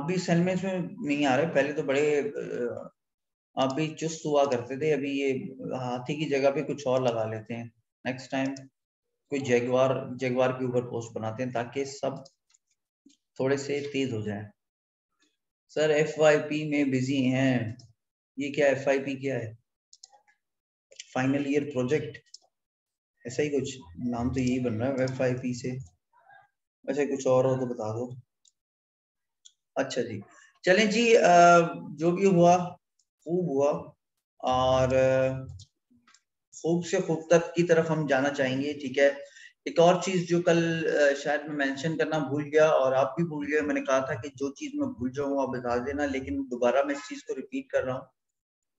भी सेलमेस में नहीं आ रहे, पहले तो बड़े आप भी चुस्त हुआ करते थे, अभी ये हाथी की जगह पे कुछ और लगा लेते हैं। नेक्स्ट टाइम कोई जैगवार जैगवार के ऊपर पोस्ट बनाते हैं ताकि सब थोड़े से तेज हो जाए। सर FYP में बिजी हैं। ये क्या FYP क्या है? फाइनल ईयर प्रोजेक्ट, ऐसा ही कुछ नाम तो यही बन रहा है FYP से। वैसे कुछ और हो तो बता दो। अच्छा जी, चलें जी, जो भी हुआ खूब हुआ, और खूब से खूब तक की तरफ हम जाना चाहेंगे। ठीक है, एक और चीज जो कल शायद मैं मेंशन करना भूल गया और आप भी भूल गए, मैंने कहा था कि जो चीज मैं भूल जाऊँ आप बता देना, लेकिन दोबारा मैं इस चीज को रिपीट कर रहा हूँ।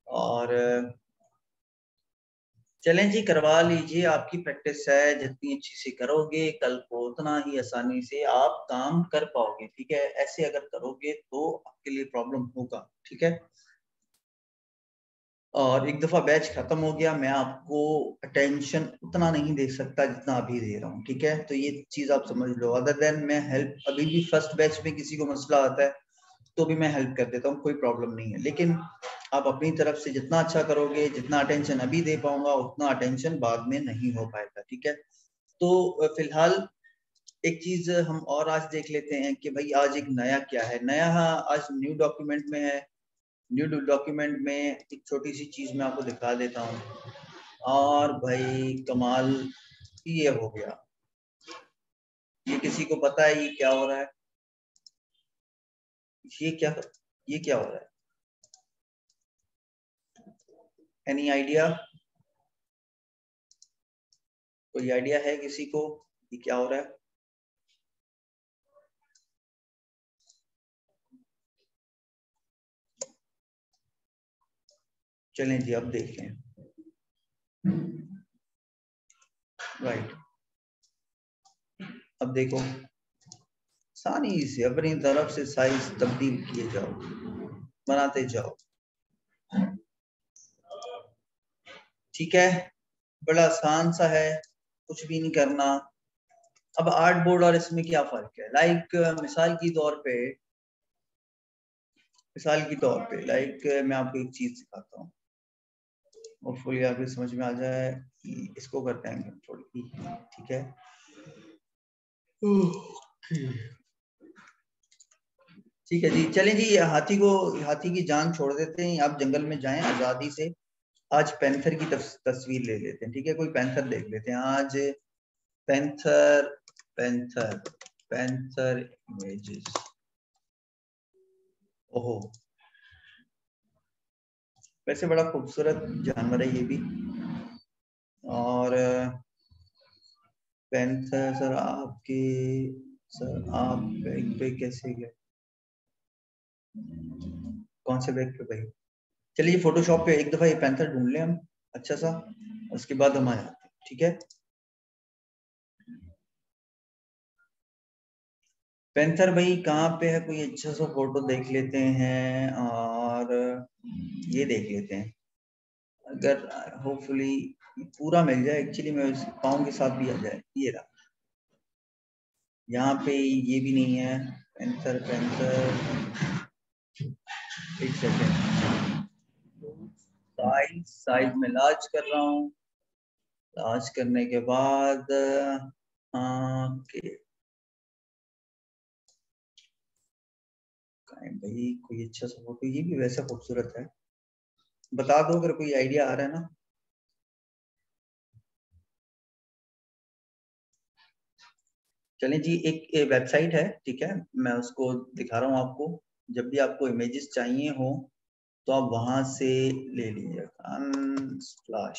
और चलें जी, करवा लीजिए, आपकी प्रैक्टिस है, जितनी अच्छी से करोगे कल को उतना ही आसानी से आप काम कर पाओगे। ठीक है, ऐसे अगर करोगे तो आपके लिए प्रॉब्लम होगा। ठीक है, और एक दफा बैच खत्म हो गया, मैं आपको अटेंशन उतना नहीं दे सकता जितना अभी दे रहा हूँ। ठीक है, तो ये चीज आप समझ लो। अदर देन मैं हेल्प, अभी भी फर्स्ट बैच में किसी को मसला आता है तो भी मैं हेल्प कर देता हूँ, कोई प्रॉब्लम नहीं है। लेकिन आप अपनी तरफ से जितना अच्छा करोगे, जितना अटेंशन अभी दे पाऊंगा उतना अटेंशन बाद में नहीं हो पाएगा। ठीक है, तो फिलहाल एक चीज हम और आज देख लेते हैं कि भाई आज एक नया क्या है। नया आज न्यू डॉक्यूमेंट में है। न्यू डॉक्यूमेंट में एक छोटी सी चीज मैं आपको दिखा देता हूँ, और भाई कमाल ये हो गया। ये किसी को पता है ये क्या हो रहा है? ये क्या हो रहा है? Any idea? कोई आइडिया है किसी को ये क्या हो रहा है? चलें जी, अब देख लें। राइट, अब देखो, आसानी से अपनी तरफ से साइज तब्दील किए जाओ, बनाते जाओ। ठीक है, बड़ा आसान सा है, कुछ भी नहीं करना। अब आर्ट बोर्ड और इसमें क्या फर्क है? मिसाल की तौर पे मैं आपको एक चीज सिखाता हूँ, होपफुली आपको समझ में आ जाए। इसको करते हैं कंट्रोल ई। ठीक है, ठीक है जी, चलें जी, हाथी की जान छोड़ देते हैं, आप जंगल में जाएं आजादी से। आज पैंथर की तस्वीर ले लेते हैं। ठीक है, कोई पैंथर देख लेते हैं आज। Panther panther panther images. ओहो, वैसे बड़ा खूबसूरत जानवर है ये भी। और पैंथर सर आप बैग पे कैसे गए? कौन से बैग पे भाई? चलिए फोटोशॉप पे एक दफा ये पैंथर ढूंढ लें हम अच्छा सा, उसके बाद हम आ जाते हैं। ठीक है, पैंथर भाई कहाँ पे है? कोई अच्छा सा फोटो देख लेते हैं, और ये देख लेते हैं, अगर होपफुली पूरा मिल जाए। एक्चुअली मैं पाँव के साथ भी आ जाए। ये रहा, यहाँ पे ये भी नहीं है। पैंथर पैंथर, एक सेकेंड, साइज में लार्ज कर रहा हूँ। लार्ज करने के बाद भाई कोई अच्छा सा फोटो, ये भी वैसा खूबसूरत है, बता दो अगर कोई आइडिया आ रहा है ना। चलें जी, एक वेबसाइट है, ठीक है, मैं उसको दिखा रहा हूँ आपको। जब भी आपको इमेजेस चाहिए हो तो आप वहां से ले लीजिए। अनस्प्लैश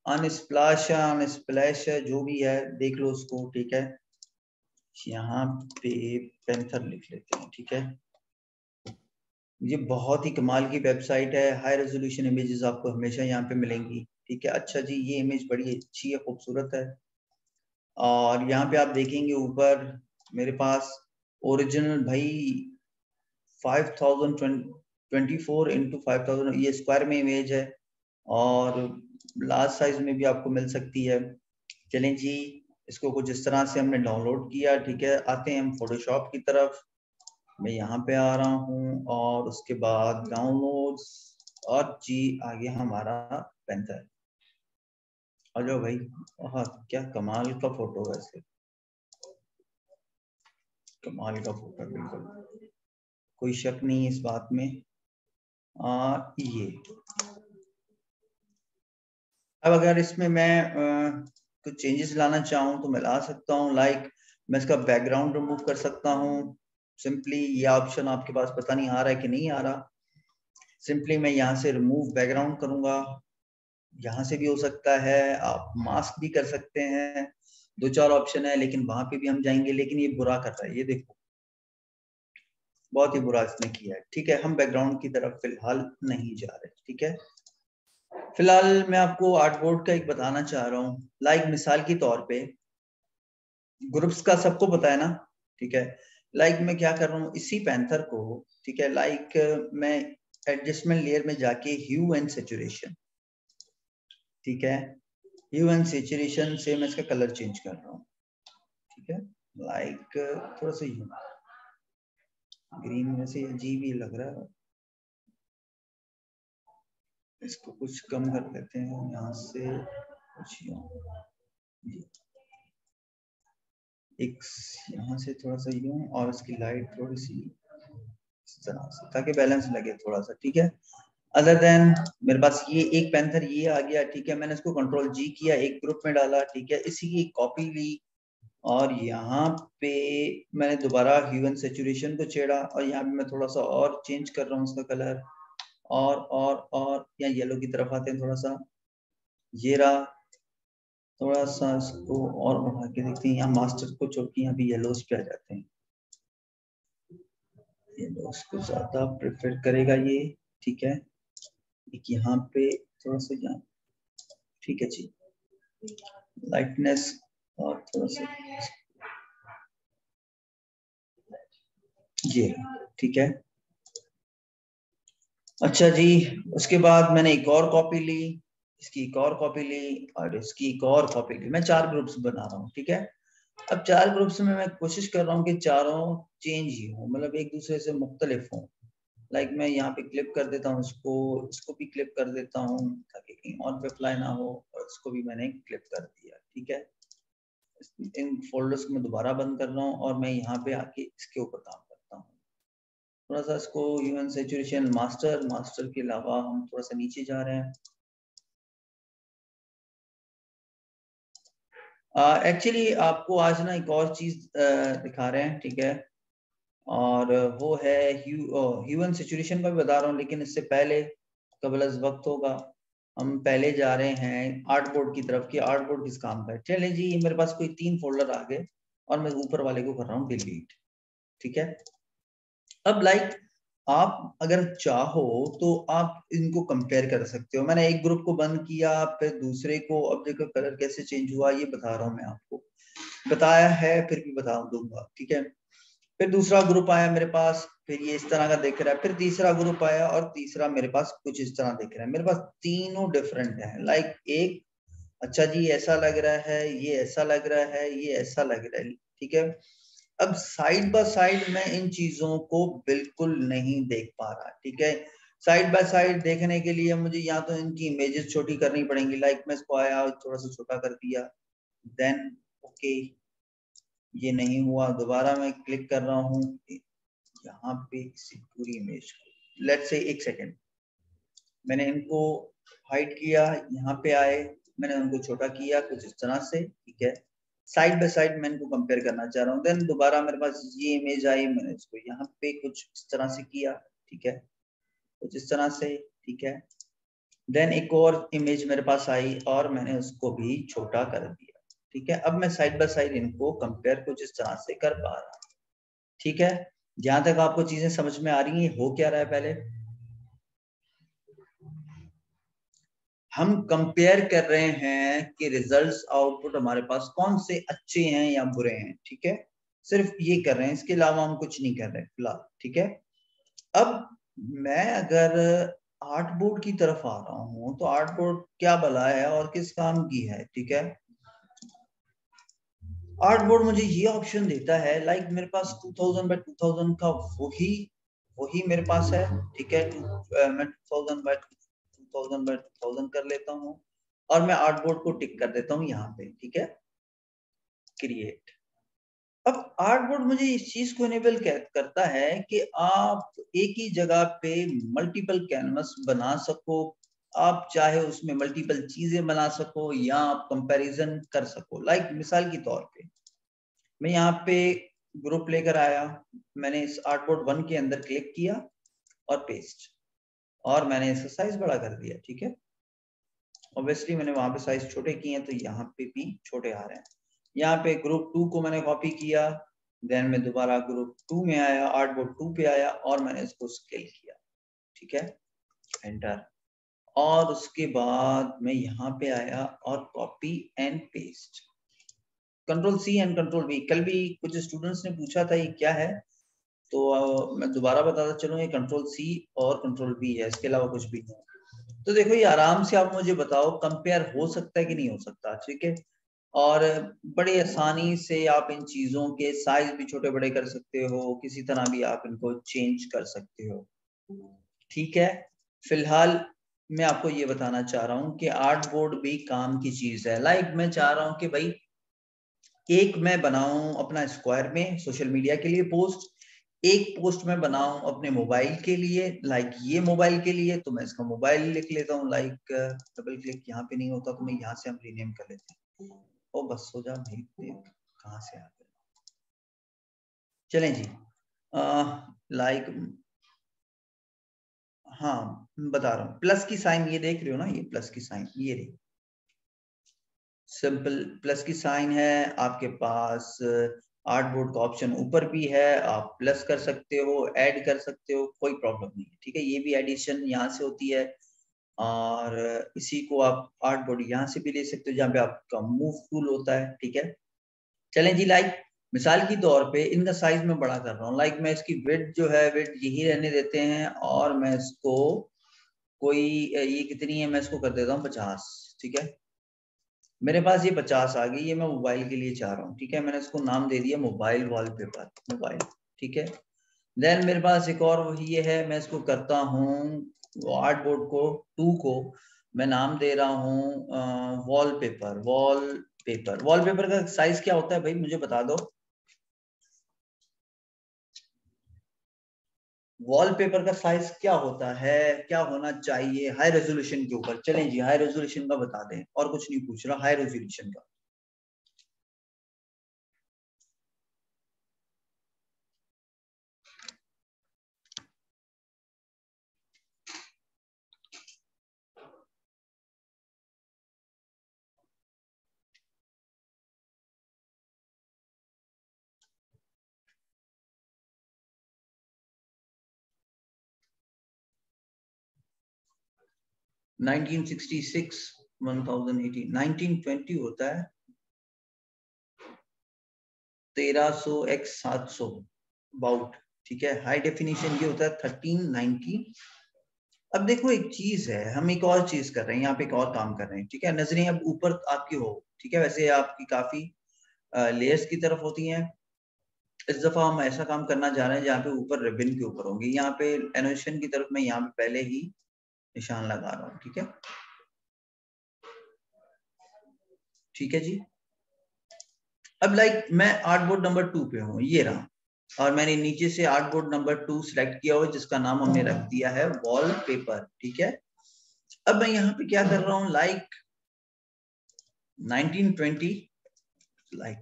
अनस्प्लैश अनस्प्लैश जो भी है देख लो उसको। ठीक है, यहाँ पे पेंथर लिख लेते हैं। ठीक है, ये बहुत ही कमाल की वेबसाइट है, हाई रेजोल्यूशन इमेजेस आपको हमेशा यहाँ पे मिलेंगी। ठीक है, अच्छा जी, ये इमेज बड़ी अच्छी है, खूबसूरत है। और यहाँ पे आप देखेंगे ऊपर मेरे पास ओरिजिनल भाई 5024 × 5000, ये स्क्वायर में इमेज है, और लार्ज साइज में भी आपको मिल सकती है। चलें जी, इसको कुछ इस तरह से हमने डाउनलोड किया। ठीक है, आते हैं हम फोटोशॉप की तरफ। मैं यहाँ पे आ रहा हूँ और उसके बाद डाउनलोड्स और जी आ गया हमारा पेंथर। और जो भाई, हाँ क्या कमाल का फोटो है, इसके कमाल का फोटो, बिल्कुल कोई शक नहीं इस बात में। ये अब अगर इसमें मैं कुछ चेंजेस लाना चाहूँ तो मैं ला सकता हूँ। लाइक मैं इसका बैकग्राउंड रिमूव कर सकता हूँ सिंपली। ये ऑप्शन आपके पास पता नहीं आ रहा है कि नहीं आ रहा। सिंपली मैं यहाँ से रिमूव बैकग्राउंड करूंगा, यहाँ से भी हो सकता है, आप मास्क भी कर सकते हैं। 2-4 ऑप्शन है, लेकिन वहां पे भी हम जाएंगे। लेकिन ये बुरा कर रहा है, ये देखो बहुत ही बुरा इसने किया है। ठीक है, हम बैकग्राउंड की तरफ फिलहाल नहीं जा रहे। ठीक है, फिलहाल मैं आपको आर्टबोर्ड का एक बताना चाह रहा हूँ। लाइक मिसाल के तौर पे ग्रुप्स का सबको पता है ना। ठीक है, लाइक मैं क्या कर रहा हूँ इसी पैंथर को, ठीक है, लाइक मैं एडजस्टमेंट लेयर में जाके ह्यू एंड सैचुरेशन, ठीक है, ह्यू एंड सैचुरेशन से मैं इसका कलर चेंज कर रहा हूँ। ठीक है, लाइक थोड़ा सा ह्यू ग्रीन में से अजीब ही लग रहा है, इसको कुछ कम कर देते हैं यहाँ से कुछ एक यहाँ से थोड़ा सा यूं, और इसकी लाइट थोड़ी सी इस तरह से, ताकि बैलेंस लगे थोड़ा सा। ठीक है, अदर देन मेरे पास ये एक पैंथर ये आ गया। ठीक है, मैंने इसको कंट्रोल जी किया, एक ग्रुप में डाला। ठीक है, इसी की कॉपी ली और यहाँ पे मैंने दोबारा ह्यू एंड सैचुरेशन को छेड़ा और यहाँ पे मैं थोड़ा सा और चेंज कर रहा हूँ उसका कलर, और यहाँ येलो की तरफ आते हैं थोड़ा सा, ये रहा। थोड़ा सा इसको और बढ़ा के देखते हैं, यहाँ मास्टर को छोड़ के यहाँ भी येलोस पे आ जाते हैं। येलोस को ज्यादा प्रेफर करेगा ये। ठीक है, एक यहाँ पे थोड़ा सा यहाँ, ठीक है जी, लाइटनेस और थोड़ा सा ये, ठीक है। अच्छा जी, उसके बाद मैंने एक और कॉपी ली, इसकी एक और कॉपी ली और इसकी एक और कॉपी ली। मैं 4 ग्रुप्स बना रहा हूँ। ठीक है, अब 4 ग्रुप्स में मैं कोशिश कर रहा हूँ कि चारों चेंज ही हो, मतलब एक दूसरे से मुख्तलिफ हो। लाइक मैं यहाँ पे क्लिप कर देता हूँ इसको भी क्लिप कर देता हूँ ताकि कहीं और पे अप्लाई ना हो, और इसको भी मैंने क्लिप कर दिया। ठीक है, इन फोल्डर्स को मैं दोबारा बंद कर रहा हूँ और मैं यहाँ पे आके इसके ऊपर काम करता हूँ। थोड़ा सा इसको ह्यूमन सैचुरेशन मास्टर के अलावा हम थोड़ा सा नीचे जा रहे हैं। एक्चुअली आपको आज ना एक और चीज दिखा रहे हैं। ठीक है, और वो है ह्यूमन सिचुएशन का भी बता रहा हूँ, लेकिन इससे पहले कबल अज़ वक्त होगा, हम पहले जा रहे हैं आर्टबोर्ड की तरफ कि आर्टबोर्ड किस काम का है। चले जी, मेरे पास कोई 3 फोल्डर आ गए और मैं ऊपर वाले को कर रहा हूँ डिलीट। ठीक है, अब लाइक आप अगर चाहो तो आप इनको कंपेयर कर सकते हो। मैंने एक ग्रुप को बंद किया, फिर दूसरे को, अब देखो कलर कैसे चेंज हुआ ये बता रहा हूँ मैं आपको, बताया है फिर भी बता दूंगा। ठीक है, फिर दूसरा ग्रुप आया मेरे पास, फिर ये इस तरह का दिख रहा है। फिर तीसरा ग्रुप आया और तीसरा मेरे पास कुछ इस तरह दिख रहा है। मेरे पास तीनों डिफरेंट है। लाइक एक, अच्छा जी ऐसा लग रहा है, ये ऐसा लग रहा है, ये ऐसा लग रहा है। ठीक है, अब साइड बाय साइड मैं इन चीजों को बिल्कुल नहीं देख पा रहा। ठीक है, साइड बाय साइड देखने के लिए मुझे या तो इनकी इमेजेस छोटी करनी पड़ेंगी। लाइक मैं इसको आया थोड़ा सा छोटा कर दिया, देन ओके ये नहीं हुआ, दोबारा मैं क्लिक कर रहा हूँ यहाँ पे इसी पूरी इमेज को, लेट्स से 1 सेकेंड, मैंने इनको हाइड किया, यहाँ पे आए, मैंने उनको छोटा किया कुछ इस तरह से। ठीक है, साइड बाय साइड मैं इनको कंपेयर करना चाह रहा हूँ। देन दोबारा मेरे पास ये इमेज आई, मैंने इसको यहाँ पे कुछ इस तरह से किया। ठीक है, कुछ इस तरह से। ठीक है, देन एक और इमेज मेरे पास आई और मैंने उसको भी छोटा कर दिया। ठीक है, अब मैं साइड बाय साइड इनको कंपेयर कुछ इस तरह से कर पा रहा हूँ। ठीक है, जहां तक आपको चीजें समझ में आ रही हैं, हो क्या रहा है पहले हम कंपेयर कर रहे हैं कि रिजल्ट्स आउटपुट हमारे पास कौन से अच्छे हैं या बुरे हैं। ठीक है, सिर्फ ये कर रहे हैं, इसके अलावा हम कुछ नहीं कर रहे फिलहाल। ठीक है, अब मैं अगर आर्ट बोर्ड की तरफ आ रहा हूँ तो आर्ट बोर्ड क्या भला है और किस काम की है। ठीक है, आर्ट बोर्ड मुझे ये ऑप्शन देता है, लाइक मेरे पास 2000 बाय 2000 का वही वही मेरे पास है, ठीक है। मैं 2000 बाय 2000 कर लेता हूँ और मैं आर्ट बोर्ड को टिक कर देता हूँ यहाँ पे, ठीक है, क्रिएट। अब आर्ट बोर्ड मुझे इस चीज को इनेबल करता है कि आप एक ही जगह पे मल्टीपल कैनवस बना सको, आप चाहे उसमें मल्टीपल चीजें बना सको या आप कंपैरिजन कर सको। लाइक मिसाल के तौर पे मैं यहाँ पे ग्रुप लेकर आया, मैंने इस आर्टबोर्ड 1 के अंदर क्लिक किया और पेस्ट, और मैंने इसका साइज बड़ा कर दिया, ठीक है। ऑब्वियसली मैंने वहां पे साइज छोटे किए हैं तो यहाँ पे भी छोटे आ रहे हैं। यहाँ पे ग्रुप 2 को मैंने कॉपी किया, देन मैं दोबारा ग्रुप 2 में आया, आर्टबोर्ड 2 पे आया और मैंने इसको स्केल किया, ठीक है, एंटर। और उसके बाद मैं यहाँ पे आया और copy and paste, control C and control V. कल भी कुछ स्टूडेंट्स ने पूछा था ये क्या है, तो मैं दोबारा बताता चलूं, ये कंट्रोल सी और कंट्रोल वी है, इसके अलावा कुछ भी नहीं है। तो देखो ये आराम से आप मुझे बताओ कंपेयर हो सकता है कि नहीं हो सकता, ठीक है। और बड़े आसानी से आप इन चीजों के साइज भी छोटे बड़े कर सकते हो, किसी तरह भी आप इनको चेंज कर सकते हो, ठीक है। फिलहाल मैं आपको ये बताना चाह रहा हूँ कि आर्ट बोर्ड भी काम की चीज है। लाइक मैं चाह रहा हूँ कि भाई एक मैं बनाऊं अपना स्क्वायर में सोशल मीडिया के लिए पोस्ट, एक पोस्ट में बनाऊं अपने मोबाइल के लिए, लाइक ये मोबाइल के लिए, तो मैं इसका मोबाइल लिख लेता हूँ, लाइक डबल क्लिक यहाँ पे नहीं होता तो मैं यहाँ से हम रीनेम कर लेते हैं। ओ बस हो जा भाई, देख कहाँ से आ गए। चलें जी, लाइक हाँ बता रहा हूँ, प्लस की साइन ये देख रहे हो ना, ये प्लस की साइन, ये रही सिंपल प्लस की साइन है आपके पास। आर्ट बोर्ड का ऑप्शन ऊपर भी है, आप प्लस कर सकते हो, ऐड कर सकते हो, कोई प्रॉब्लम नहीं है, ठीक है। ये भी एडिशन यहाँ से होती है, और इसी को आप आर्ट बोर्ड यहाँ से भी ले सकते हो जहाँ पे आपका मूव टूल होता है, ठीक है। चलें जी, लाइक मिसाल की तौर पे इनका साइज मैं बड़ा कर रहा हूँ, लाइक मैं इसकी विड्थ जो है विड्थ यही रहने देते हैं, और मैं इसको कोई ये कितनी है मैं इसको कर देता हूँ 50, ठीक है। मेरे पास ये 50 आ गई, ये मैं मोबाइल के लिए चाह रहा हूँ, ठीक है। मैंने इसको नाम दे दिया मोबाइल वॉलपेपर, मोबाइल, ठीक है। देन मेरे पास एक और ये है, मैं इसको करता हूँ आर्ट बोर्ड को 2 को मैं नाम दे रहा हूँ वॉलपेपर, वॉलपेपर। वॉलपेपर का साइज क्या होता है भाई मुझे बता दो, वॉलपेपर का साइज क्या होता है, क्या होना चाहिए हाई रेजोल्यूशन के ऊपर। चलें जी, हाई रेजोल्यूशन का बता दें, और कुछ नहीं पूछ रहा, हाई रेजोल्यूशन का। 1966 1080 1920 होता है, 1300 x 700 बाउट, ठीक है। हाई डेफिनेशन ये होता है 1390। अब देखो एक चीज है, हम एक और चीज कर रहे हैं यहाँ पे, एक और काम कर रहे हैं, ठीक है। नजरें अब ऊपर आपकी हो, ठीक है, वैसे आपकी काफी लेयर्स की तरफ होती हैं। इस दफा हम ऐसा काम करना जा रहे हैं जहाँ पे ऊपर रिबन के ऊपर होंगे, यहाँ पे एनिमेशन की तरफ मैं यहाँ पे पहले ही निशान लगा रहा हूँ, ठीक है, ठीक है जी। अब लाइक मैं आर्ट बोर्ड नंबर 2 पे हूँ, ये रहा, और मैंने नीचे से आर्ट बोर्ड नंबर 2 सिलेक्ट किया हुआ जिसका नाम हमने रख दिया है वॉलपेपर, ठीक है। अब मैं यहाँ पे क्या कर रहा हूँ, लाइक 1920, लाइक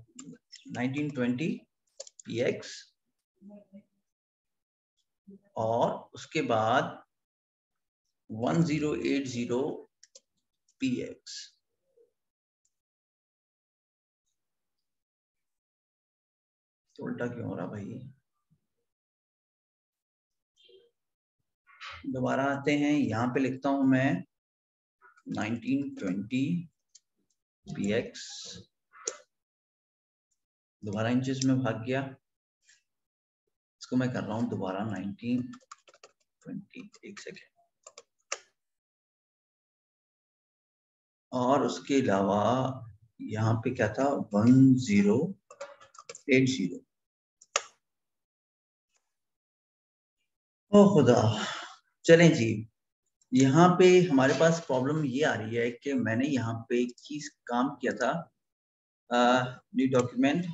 1920 px, और उसके बाद 1080 px। तो उल्टा क्यों हो रहा भाई, दोबारा आते हैं, यहाँ पे लिखता हूं मैं 1920 px, दोबारा इंचेस में भाग गया, इसको मैं कर रहा हूं दोबारा 1920, एक सेकेंड। और उसके अलावा यहाँ पे क्या था 1080। ओ खुदा। चलें जी, यहाँ पे हमारे पास प्रॉब्लम ये आ रही है कि मैंने यहाँ पे एक चीज काम किया था। न्यू डॉक्यूमेंट,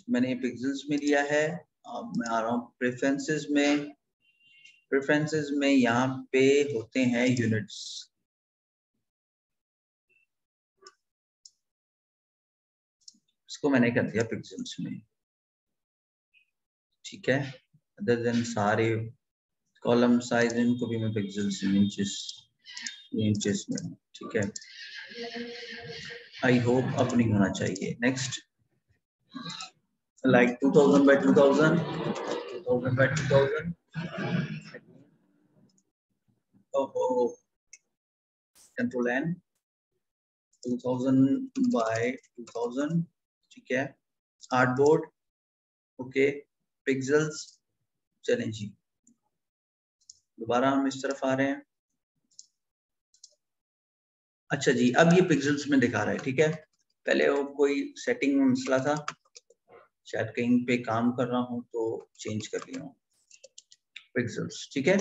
मैंने पिक्सेल्स में लिया है। अब मैं आ रहा हूँ प्रेफरेंसेस में। प्रेफरेंसेस में यहाँ पे होते हैं यूनिट्स। इसको मैंने कर दिया पिक्सेल्स में, ठीक है। अदर देन सारे कॉलम साइज इनको भी मैं पिक्सेल्स में, इंचेस में, ठीक है। आई होप अब नहीं होना चाहिए। Next, like 2000 by 2000, 2000 by 2000. Oh, Control N, 2000 by 2000, ठीक है। Artboard, okay. पिक्सेल्स, चलें जी, दोबारा हम इस तरफ आ रहे हैं। अच्छा जी, अब ये पिक्सेल्स में दिखा रहा है, ठीक है। पहले वो कोई सेटिंग में मसला था, शायद कहीं पे काम कर रहा हूँ तो चेंज कर लिया हूँ। पिक्सेल्स, ठीक है।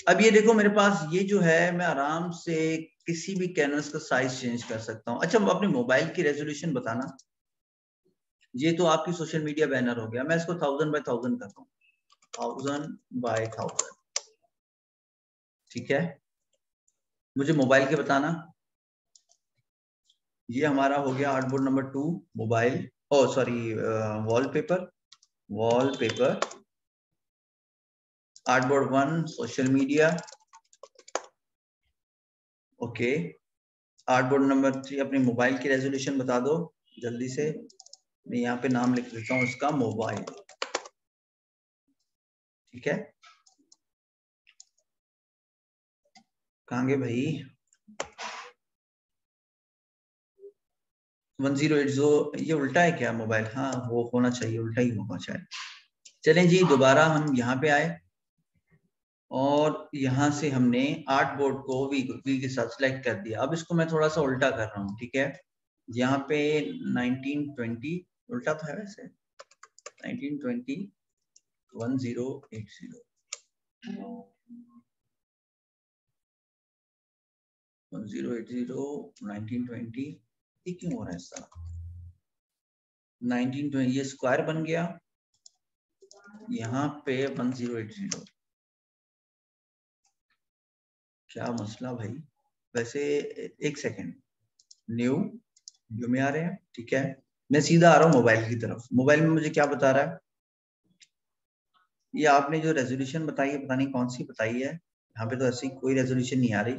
अब ये देखो मेरे पास ये जो है, मैं आराम से किसी भी कैनवस का साइज चेंज कर सकता हूँ। अच्छा, अपने मोबाइल की रेजोल्यूशन बताना। ये तो आपकी सोशल मीडिया बैनर हो गया, मैं इसको 1000 by 1000 करता हूँ, 1000 by 1000, ठीक है। मुझे मोबाइल के बताना। ये हमारा हो गया artboard number 2 mobile, oh sorry wallpaper, wallpaper. Artboard 1 social media, okay. Artboard number 3 अपने मोबाइल की रेजोल्यूशन बता दो जल्दी से। मैं यहाँ पे नाम लिख देता हूँ उसका, मोबाइल, ठीक है। कहाँ गए भाई? 1080, ये उल्टा है क्या मोबाइल? हाँ, वो होना चाहिए, उल्टा ही होना चाहिए। चलें जी, दोबारा हम यहाँ पे आए और यहाँ से हमने आर्ट बोर्ड को वी के साथ सिलेक्ट कर दिया। अब इसको मैं थोड़ा सा उल्टा कर रहा हूँ, ठीक है। यहाँ पे 1920, उल्टा तो है वैसे, 1920 1080, 1920, ये क्यों हो रहा है इस तरह? 1920 ये स्क्वायर बन गया, यहाँ पे 1080, क्या मसला भाई? वैसे एक सेकेंड, न्यू में आ रहे हैं, ठीक है। मैं सीधा आ रहा हूँ मोबाइल की तरफ। मोबाइल में मुझे क्या बता रहा है? ये आपने जो रेजोल्यूशन बताई है, पता नहीं कौन सी बताई है, यहाँ पे तो ऐसी कोई रेजोल्यूशन नहीं आ रही।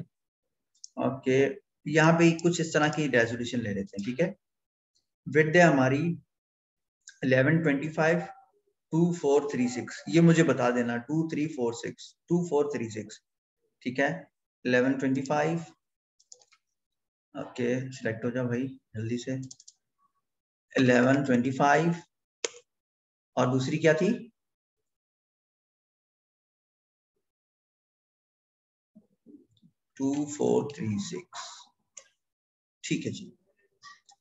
ओके, यहाँ पे कुछ इस तरह की रेजोल्यूशन ले लेते हैं, ठीक है। विड्थ है हमारी 1125 2436, ये मुझे बता देना 2346 2436, ठीक है। 1125, ओके, सिलेक्ट हो जाओ भाई जल्दी से। 1125 और दूसरी क्या थी? 2436, ठीक है जी।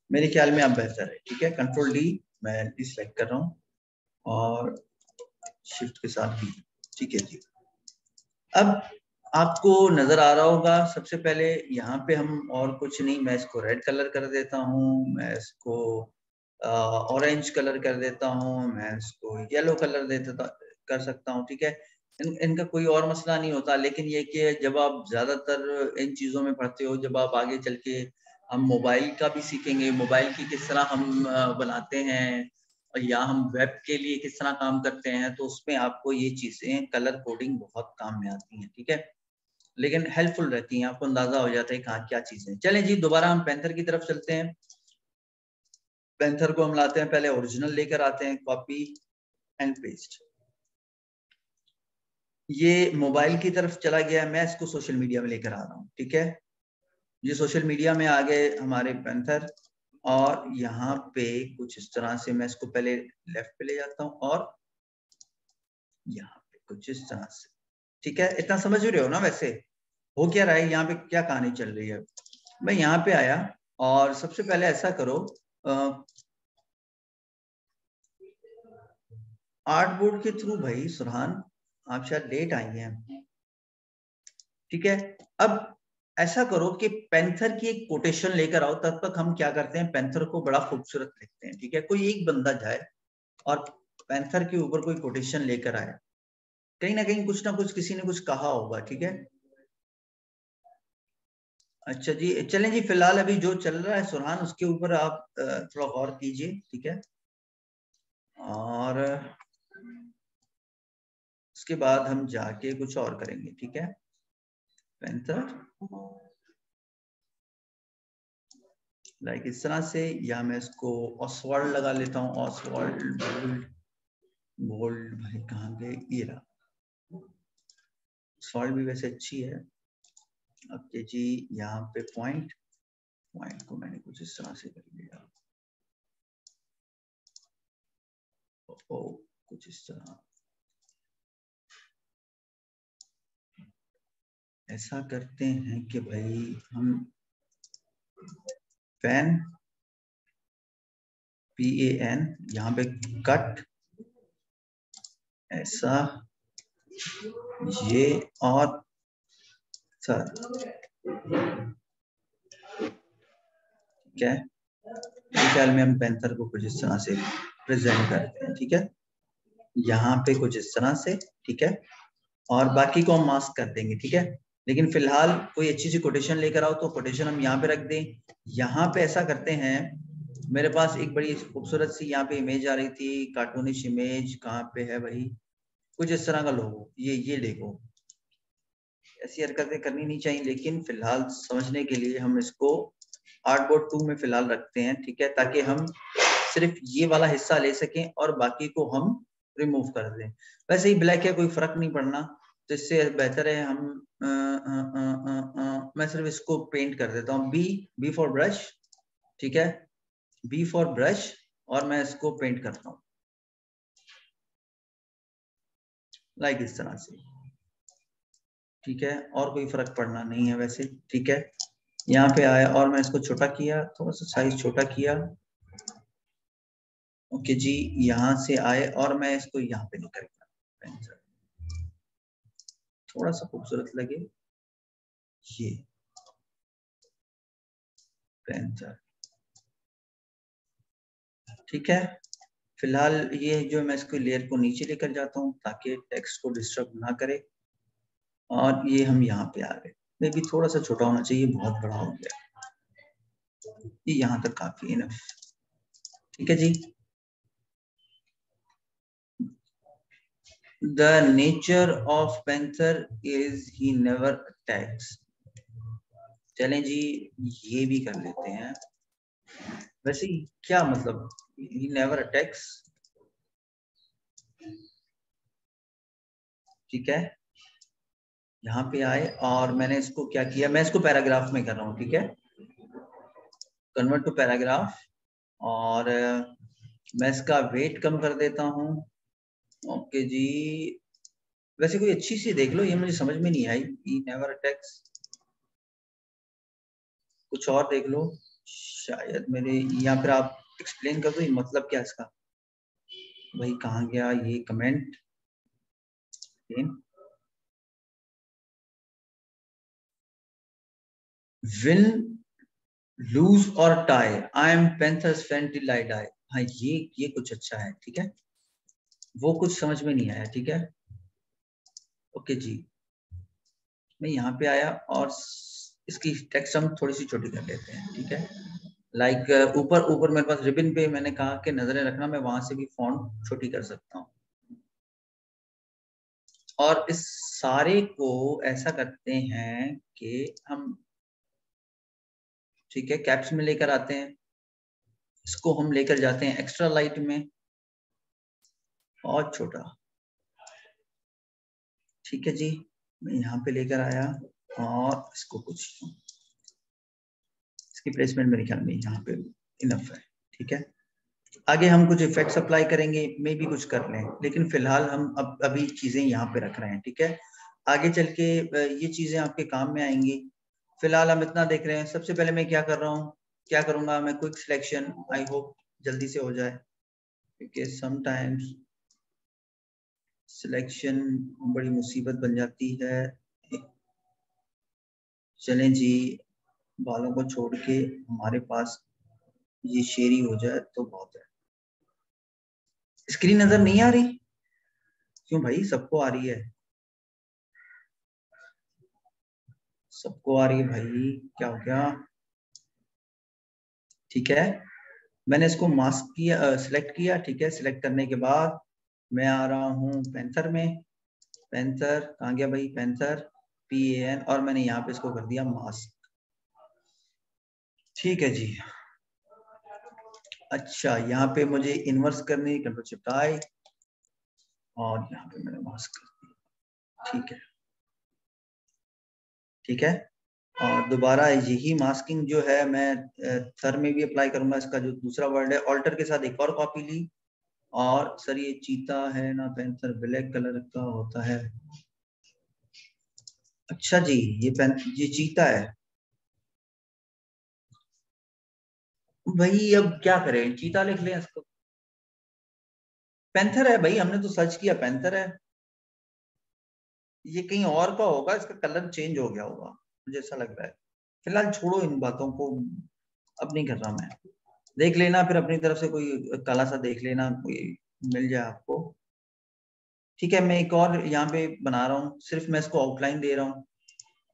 मेरे ख्याल में अब बेहतर है, ठीक है। कंट्रोल डी, मैं डी सेलेक्ट कर रहा हूँ और शिफ्ट के साथ डी, ठीक है जी। अब आपको नजर आ रहा होगा, सबसे पहले यहाँ पे हम और कुछ नहीं, मैं इसको रेड कलर कर देता हूँ, मैं इसको ऑरेंज कलर कर देता हूँ, मैं इसको येलो कलर देता कर सकता हूँ, ठीक है। इनका कोई और मसला नहीं होता, लेकिन ये कि जब आप ज्यादातर इन चीजों में पढ़ते हो, जब आप आगे चल के, हम मोबाइल का भी सीखेंगे, मोबाइल की किस तरह हम बनाते हैं, या हम वेब के लिए किस तरह काम करते हैं, तो उसमें आपको ये चीजें कलर कोडिंग बहुत काम में आती हैं, ठीक है। लेकिन हेल्पफुल रहती हैं, आपको अंदाजा हो जाता है कहाँ क्या चीजें। चलें जी, दोबारा हम पैंथर की तरफ चलते हैं। पैंथर को हम लाते हैं, पहले ओरिजिनल लेकर आते हैं, कॉपी एंड पेस्ट। ये मोबाइल की तरफ चला गया, मैं इसको सोशल मीडिया में लेकर आ रहा हूँ, ठीक है। ये सोशल मीडिया में आ गए हमारे पैंथर, और यहाँ पे कुछ इस तरह से मैं इसको पहले लेफ्ट पे ले जाता हूँ और यहाँ पे कुछ इस तरह से, ठीक है। इतना समझ रहे हो ना? वैसे हो क्या रहा है यहाँ पे, क्या कहानी चल रही है? मैं यहाँ पे आया और सबसे पहले ऐसा करो, आर्ट बोर्ड के थ्रू भाई सुरहान, आप शायद लेट आई हैं, ठीक है। अब ऐसा करो कि पैंथर की एक कोटेशन लेकर आओ, तब तक हम क्या करते हैं, पैंथर को बड़ा खूबसूरत लिखते हैं, ठीक है। कोई एक बंदा जाए और पैंथर के ऊपर कोई कोटेशन लेकर आए, कहीं ना कहीं कुछ ना कुछ किसी ने कुछ कहा होगा, ठीक है। अच्छा जी, चलें जी, फिलहाल अभी जो चल रहा है सुरहान, उसके ऊपर आप थोड़ा गौर कीजिए, ठीक है। और उसके बाद हम जाके कुछ और करेंगे, ठीक है। पैंथर लाइक इस तरह से, या मैं इसको ऑसवर्ल्ड लगा लेता हूँ, ऑसवर्ल्ड बोल्ड, बोल्ड भाई कहाँ गए, ये रहा। ऑसवर्ल्ड भी वैसे अच्छी है। अब जी यहाँ पे पॉइंट को मैंने कुछ इस तरह से कर लिया, ओ कुछ इस तरह। ऐसा करते हैं कि भाई हम पैन PAN यहाँ पे कट ऐसा, ये और सर, ठीक है। ख्याल में हम पैंथर को कुछ इस तरह से प्रेजेंट करते हैं, ठीक है। यहाँ पे कुछ इस तरह से, ठीक है। और बाकी को हम मास्क कर देंगे, ठीक है। लेकिन फिलहाल कोई अच्छी सी कोटेशन लेकर आओ, तो कोटेशन हम यहाँ पे रख दें। यहाँ पे ऐसा करते हैं, मेरे पास एक बड़ी खूबसूरत सी यहाँ पे इमेज आ रही थी, कार्टूनिश इमेज, कहाँ पे है भाई, कुछ इस तरह का लोगो, ये देखो। ऐसी हरकतें करनी नहीं चाहिए, लेकिन फिलहाल समझने के लिए हम इसको आर्टबोर्ड 2 में फिलहाल रखते हैं, ठीक है, ताकि हम सिर्फ ये वाला हिस्सा ले सकें और बाकी को हम रिमूव कर दें। वैसे ही ब्लैक है, कोई फर्क नहीं पड़ना, तो इससे बेहतर है हम मैं सिर्फ इसको पेंट कर देता हूँ। बी फॉर ब्रश, ठीक है, बी फॉर ब्रश, और मैं इसको पेंट करता हूँ लाइक इस तरह से, ठीक है। और कोई फर्क पड़ना नहीं है वैसे, ठीक है। यहाँ पे आया और मैं इसको छोटा किया, थोड़ा सा साइज छोटा किया, ओके जी। यहाँ से आए और मैं इसको यहाँ पे लेकर गया, थोड़ा सा खूबसूरत लगे ये पैंथर, ठीक है। फिलहाल ये जो मैं इसको लेयर को नीचे लेकर जाता हूँ ताकि टेक्स्ट को डिस्टर्ब ना करे, और ये हम यहाँ पे आ गए। मे भी थोड़ा सा छोटा होना चाहिए, बहुत बड़ा हो गया, ये यहाँ तक काफी इनफ, ठीक है जी। The nature of panther is he never attacks। चलें जी, ये भी कर लेते हैं। वैसे क्या मतलब, he never attacks, ठीक है। यहाँ पे आए और मैंने इसको क्या किया, मैं इसको पैराग्राफ में कर रहा हूँ, ठीक है, कन्वर्ट टू पैराग्राफ। और मैं इसका वेट कम कर देता हूँ, ओके जी। वैसे कोई अच्छी सी देख लो, ये मुझे समझ में नहीं आई, he never attacks, कुछ और देख लो शायद मेरे यहाँ पर। आप एक्सप्लेन कर दो ये मतलब क्या इसका, भाई कहाँ गया ये कमेंट। विन लूज और tie, I am Panthers fan till I die. हाँ ये कुछ अच्छा है, ठीक है। वो कुछ समझ में नहीं आया, ठीक है, ओके जी। मैं यहाँ पे आया और इसकी टेक्स्ट हम थोड़ी सी छोटी कर लेते हैं, ठीक है। लाइक ऊपर मेरे पास रिबन पे मैंने कहा कि नजरें रखना, मैं वहां से भी फॉन्ट छोटी कर सकता हूँ। और इस सारे को ऐसा करते हैं कि हम, ठीक है, कैप्स में लेकर आते हैं, इसको हम लेकर जाते हैं एक्स्ट्रा लाइट में और छोटा, ठीक है जी। मैं यहाँ पे लेकर आया और इसको कुछ, इसकी प्लेसमेंट मेरे ख्याल में यहाँ पे इनफ है, ठीक है। आगे हम कुछ इफेक्ट्स अप्लाई करेंगे, मे भी कुछ कर लें, लेकिन फिलहाल हम अभी चीजें यहाँ पे रख रहे हैं, ठीक है। आगे चल के ये चीजें आपके काम में आएंगी। फिलहाल हम इतना देख रहे हैं। सबसे पहले मैं क्या कर रहा हूँ, क्या करूंगा मैं, क्विक सिलेक्शन। आई होप जल्दी से हो जाए, क्योंकि समटाइम्स सिलेक्शन बड़ी मुसीबत बन जाती है। चलें जी, बालों को छोड़ के हमारे पास ये शेरी हो जाए तो बहुत है। स्क्रीन नजर नहीं आ रही? क्यों भाई, सबको आ रही है, सबको आ रही है भाई, क्या हो गया? ठीक है, मैंने इसको मास्क किया, सिलेक्ट किया। ठीक है, सिलेक्ट करने के बाद मैं आ रहा हूँ पैंथर में। पैंथर कहाँ गया भाई? पैंथर PAN, और मैंने यहाँ पे इसको कर दिया मास्क। ठीक है जी। अच्छा, यहाँ पे मुझे इन्वर्स करनी, कंट्रोल शिफ्ट आई, और यहाँ पे मैंने मास्क कर दिया। ठीक है, ठीक है। और दोबारा यही मास्किंग जो है मैं थर में भी अप्लाई करूंगा। इसका जो दूसरा वर्ड है, ऑल्टर के साथ एक और कॉपी ली। और सर ये चीता है ना, पैंथर ब्लैक कलर का होता है। अच्छा जी, ये चीता है भाई। अब क्या करें, चीता लिख लें इसको? पैंथर है भाई, हमने तो सर्च किया, पैंथर है। ये कहीं और का होगा, इसका कलर चेंज हो गया होगा, मुझे ऐसा लग रहा है। फिलहाल छोड़ो इन बातों को, अब नहीं कर रहा मैं। देख लेना फिर अपनी तरफ से, कोई काला सा देख लेना, कोई मिल जाए आपको। ठीक है, मैं एक और यहाँ पे बना रहा हूँ, सिर्फ मैं इसको आउटलाइन दे रहा हूँ।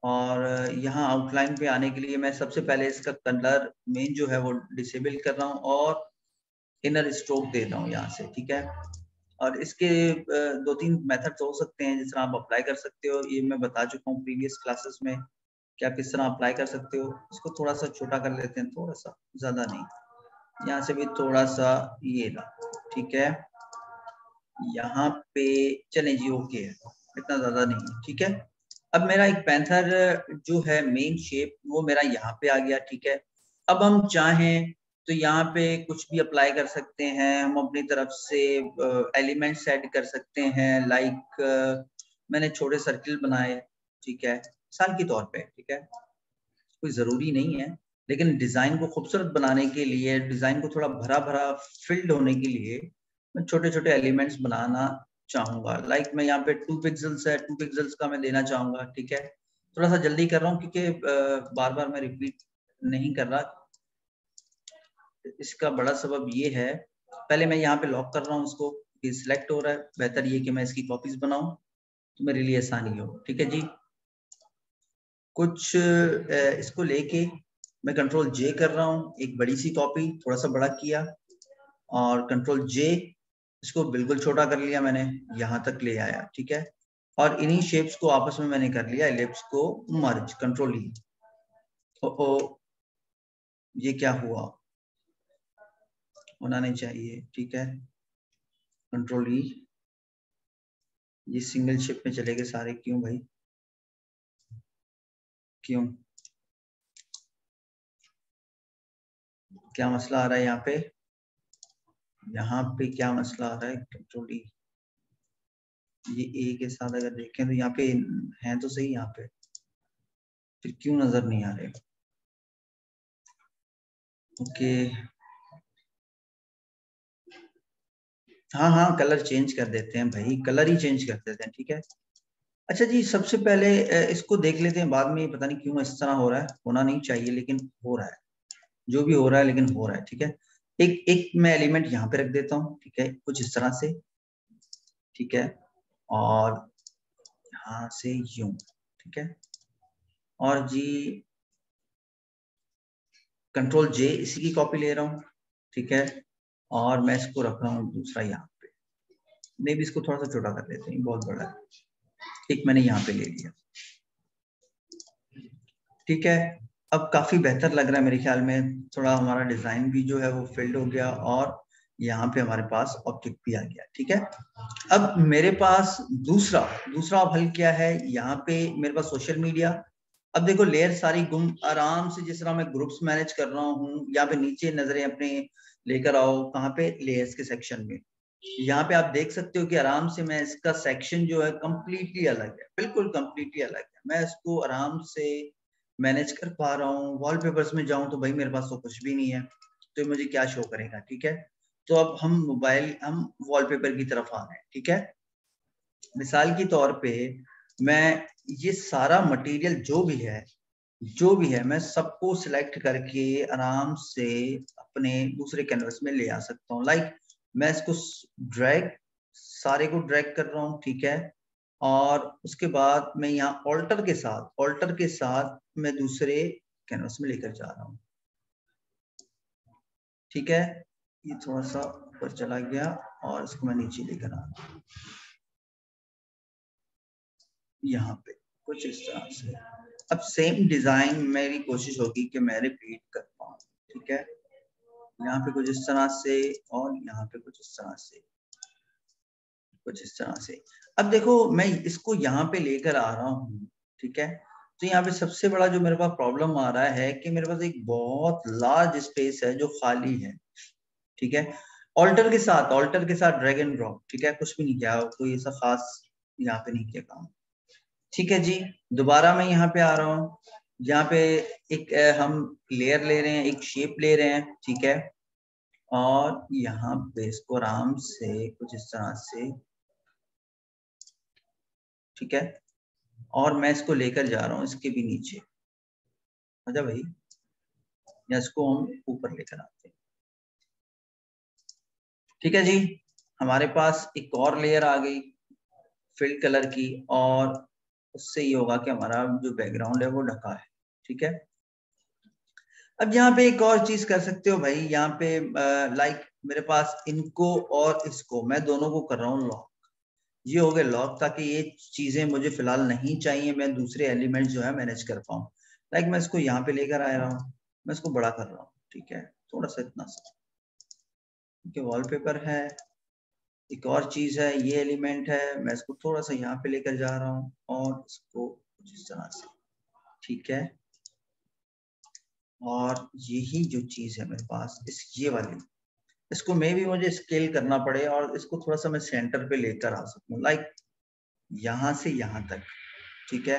और यहाँ आउटलाइन पे आने के लिए मैं सबसे पहले इसका कलर मेन जो है वो डिसेबल कर रहा हूँ, और इनर स्ट्रोक दे रहा हूँ यहाँ से। ठीक है, और इसके दो तीन मेथड्स हो सकते हैं जिस तरह आप अप्लाई कर सकते हो, ये मैं बता चुका हूँ प्रीवियस क्लासेस में कि आप किस तरह अप्लाई कर सकते हो। इसको थोड़ा सा छोटा कर लेते हैं, थोड़ा सा, ज्यादा नहीं। यहाँ से भी थोड़ा सा ये ला। ठीक है, यहाँ पे चले जी, ओके है, इतना ज्यादा नहीं है। ठीक है, अब मेरा एक पैंथर जो है मेन शेप, वो मेरा यहाँ पे आ गया। ठीक है, अब हम चाहें तो यहाँ पे कुछ भी अप्लाई कर सकते हैं, हम अपनी तरफ से एलिमेंट्स ऐड कर सकते हैं। लाइक मैंने छोटे सर्किल बनाए, ठीक है, मिसाल के तौर पे। ठीक है, कोई जरूरी नहीं है, लेकिन डिजाइन को खूबसूरत बनाने के लिए, डिजाइन को थोड़ा भरा भरा फिल्ड होने के लिए मैं छोटे छोटे एलिमेंट्स बनाना चाहूंगा। लाइक मैं यहाँ पे 2 पिक्सल्स है, 2 पिक्सल्स का मैं देना चाहूंगा। ठीक है, थोड़ा सा जल्दी कर रहा हूँ क्योंकि बार बार मैं रिपीट नहीं कर रहा। इसका बड़ा सबब ये है, पहले मैं यहाँ पे लॉक कर रहा हूँ इसको, कि सिलेक्ट हो रहा है, बेहतर ये कि मैं इसकी कॉपीज बनाऊं तो मेरे लिए आसानी हो। ठीक है जी, कुछ इसको लेके मैं कंट्रोल J कर रहा हूँ, एक बड़ी सी कॉपी, थोड़ा सा बड़ा किया, और कंट्रोल J, इसको बिल्कुल छोटा कर लिया मैंने, यहाँ तक ले आया। ठीक है, और इन्हीं शेप्स को आपस में मैंने कर लिया, एलिप्स को मर्ज, कंट्रोल E। ओ, ये क्या हुआ, होना नहीं चाहिए। ठीक है, कंट्रोल E, ये सिंगल शेप में चले गए सारे, क्यों भाई, क्यों, क्या मसला आ रहा है यहाँ पे? यहाँ पे क्या मसला आ रहा है? कंट्रोल E, ये A के साथ अगर देखें तो यहाँ पे हैं तो सही, यहाँ पे फिर क्यों नजर नहीं आ रहे? ओके, हाँ हाँ, कलर चेंज कर देते हैं भाई, कलर ही चेंज कर देते हैं। ठीक है, अच्छा जी, सबसे पहले इसको देख लेते हैं, बाद में पता नहीं क्यों इस तरह हो रहा है, होना नहीं चाहिए लेकिन हो रहा है, जो भी हो रहा है लेकिन हो रहा है। ठीक है, एक एक मैं एलिमेंट यहाँ पे रख देता हूँ। ठीक है, कुछ इस तरह से। ठीक है, और यहाँ से यूं। ठीक है, और जी कंट्रोल J, इसी की कॉपी ले रहा हूँ। ठीक है, और मैं इसको रख रहा हूँ दूसरा यहाँ पे, मे भी इसको थोड़ा सा छोटा कर देते हैं, बहुत बड़ा है। एक मैंने यहाँ पे ले लिया। ठीक है, अब काफी बेहतर लग रहा है मेरे ख्याल में, थोड़ा हमारा डिजाइन भी जो है वो फिल्ड हो गया, और यहाँ पे हमारे पास ऑब्जेक्ट भी आ गया। ठीक है, अब मेरे पास दूसरा दूसरा हल क्या है, यहाँ पे मेरे पास सोशल मीडिया। अब देखो, लेयर सारी गुम, आराम से जिस तरह मैं ग्रुप्स मैनेज कर रहा हूँ, यहाँ पे नीचे नजरें अपने लेकर आओ, कहाँ पे, लेयर्स के सेक्शन में। यहाँ पे आप देख सकते हो कि आराम से मैं इसका सेक्शन जो है कंप्लीटली अलग है, बिल्कुल कंप्लीटली अलग है। मैं इसको आराम से मैनेज कर पा रहा हूँ। वॉलपेपर्स में जाऊं तो भाई मेरे पास तो कुछ भी नहीं है, तो मुझे क्या शो करेगा, ठीक है। तो अब हम वॉलपेपर की तरफ आ रहे हैं, ठीक है। मिसाल के तौर पे मैं ये सारा मटेरियल जो भी है मैं सबको सिलेक्ट करके आराम से अपने दूसरे कैनवस में ले आ सकता हूँ। लाइक मैं इसको सारे को ड्रैग कर रहा हूँ, ठीक है। और उसके बाद मैं यहाँ ऑल्टर के साथ मैं दूसरे कैनवस में लेकर जा रहा हूँ, ठीक है। ये थोड़ा सा ऊपर चला गया और इसको मैं नीचे लेकर आ रहा हूँ, यहाँ पे कुछ इस तरह से। अब सेम डिजाइन मेरी कोशिश होगी कि मैं रिपीट कर पाऊँ, ठीक है। यहाँ पे कुछ इस तरह से और यहाँ पे कुछ इस तरह से, कुछ इस तरह से। अब देखो मैं इसको यहाँ पे लेकर आ रहा हूँ, ठीक है। तो यहाँ पे सबसे बड़ा जो मेरे पास प्रॉब्लम आ रहा है कि मेरे पास एक बहुत लार्ज स्पेस है जो खाली है, ठीक है। ऑल्टर के साथ ड्रैग एंड ड्रॉप, ठीक है। कुछ भी नहीं किया, कोई ऐसा खास यहाँ पे नहीं किया काम, ठीक है जी। दोबारा मैं यहाँ पे आ रहा हूँ, यहाँ पे एक हम लेयर ले रहे हैं, एक शेप ले रहे हैं, ठीक है। और यहाँ पे इसको आराम से कुछ इस तरह से, ठीक है। और मैं इसको लेकर जा रहा हूँ इसके भी नीचे, अच्छा भाई, या इसको हम ऊपर लेकर आते हैं, ठीक है जी। हमारे पास एक और लेयर आ गई फिल कलर की, और उससे ये होगा कि हमारा जो बैकग्राउंड है वो ढका है, ठीक है। अब यहाँ पे एक और चीज कर सकते हो भाई, यहाँ पे लाइक मेरे पास इनको और इसको मैं दोनों को कर रहा हूँ लॉक। ये हो गए लॉक, ताकि ये चीजें मुझे फिलहाल नहीं चाहिए, मैं दूसरे एलिमेंट जो है मैनेज कर पाऊँ। लाइक मैं इसको यहाँ पे लेकर आ रहा हूँ, मैं इसको बड़ा कर रहा हूँ, ठीक है। थोड़ा सा इतना सा, ठीक है। वॉलपेपर है, एक और चीज है, ये एलिमेंट है, मैं इसको थोड़ा सा यहाँ पे लेकर जा रहा हूँ और इसको कुछ इस तरह से, ठीक है। और यही जो चीज है मेरे पास ये वाली, इसको मे भी मुझे स्केल करना पड़े और इसको थोड़ा सा मैं सेंटर पे लेकर आ सकूं, लाइक यहाँ से यहाँ तक, ठीक है।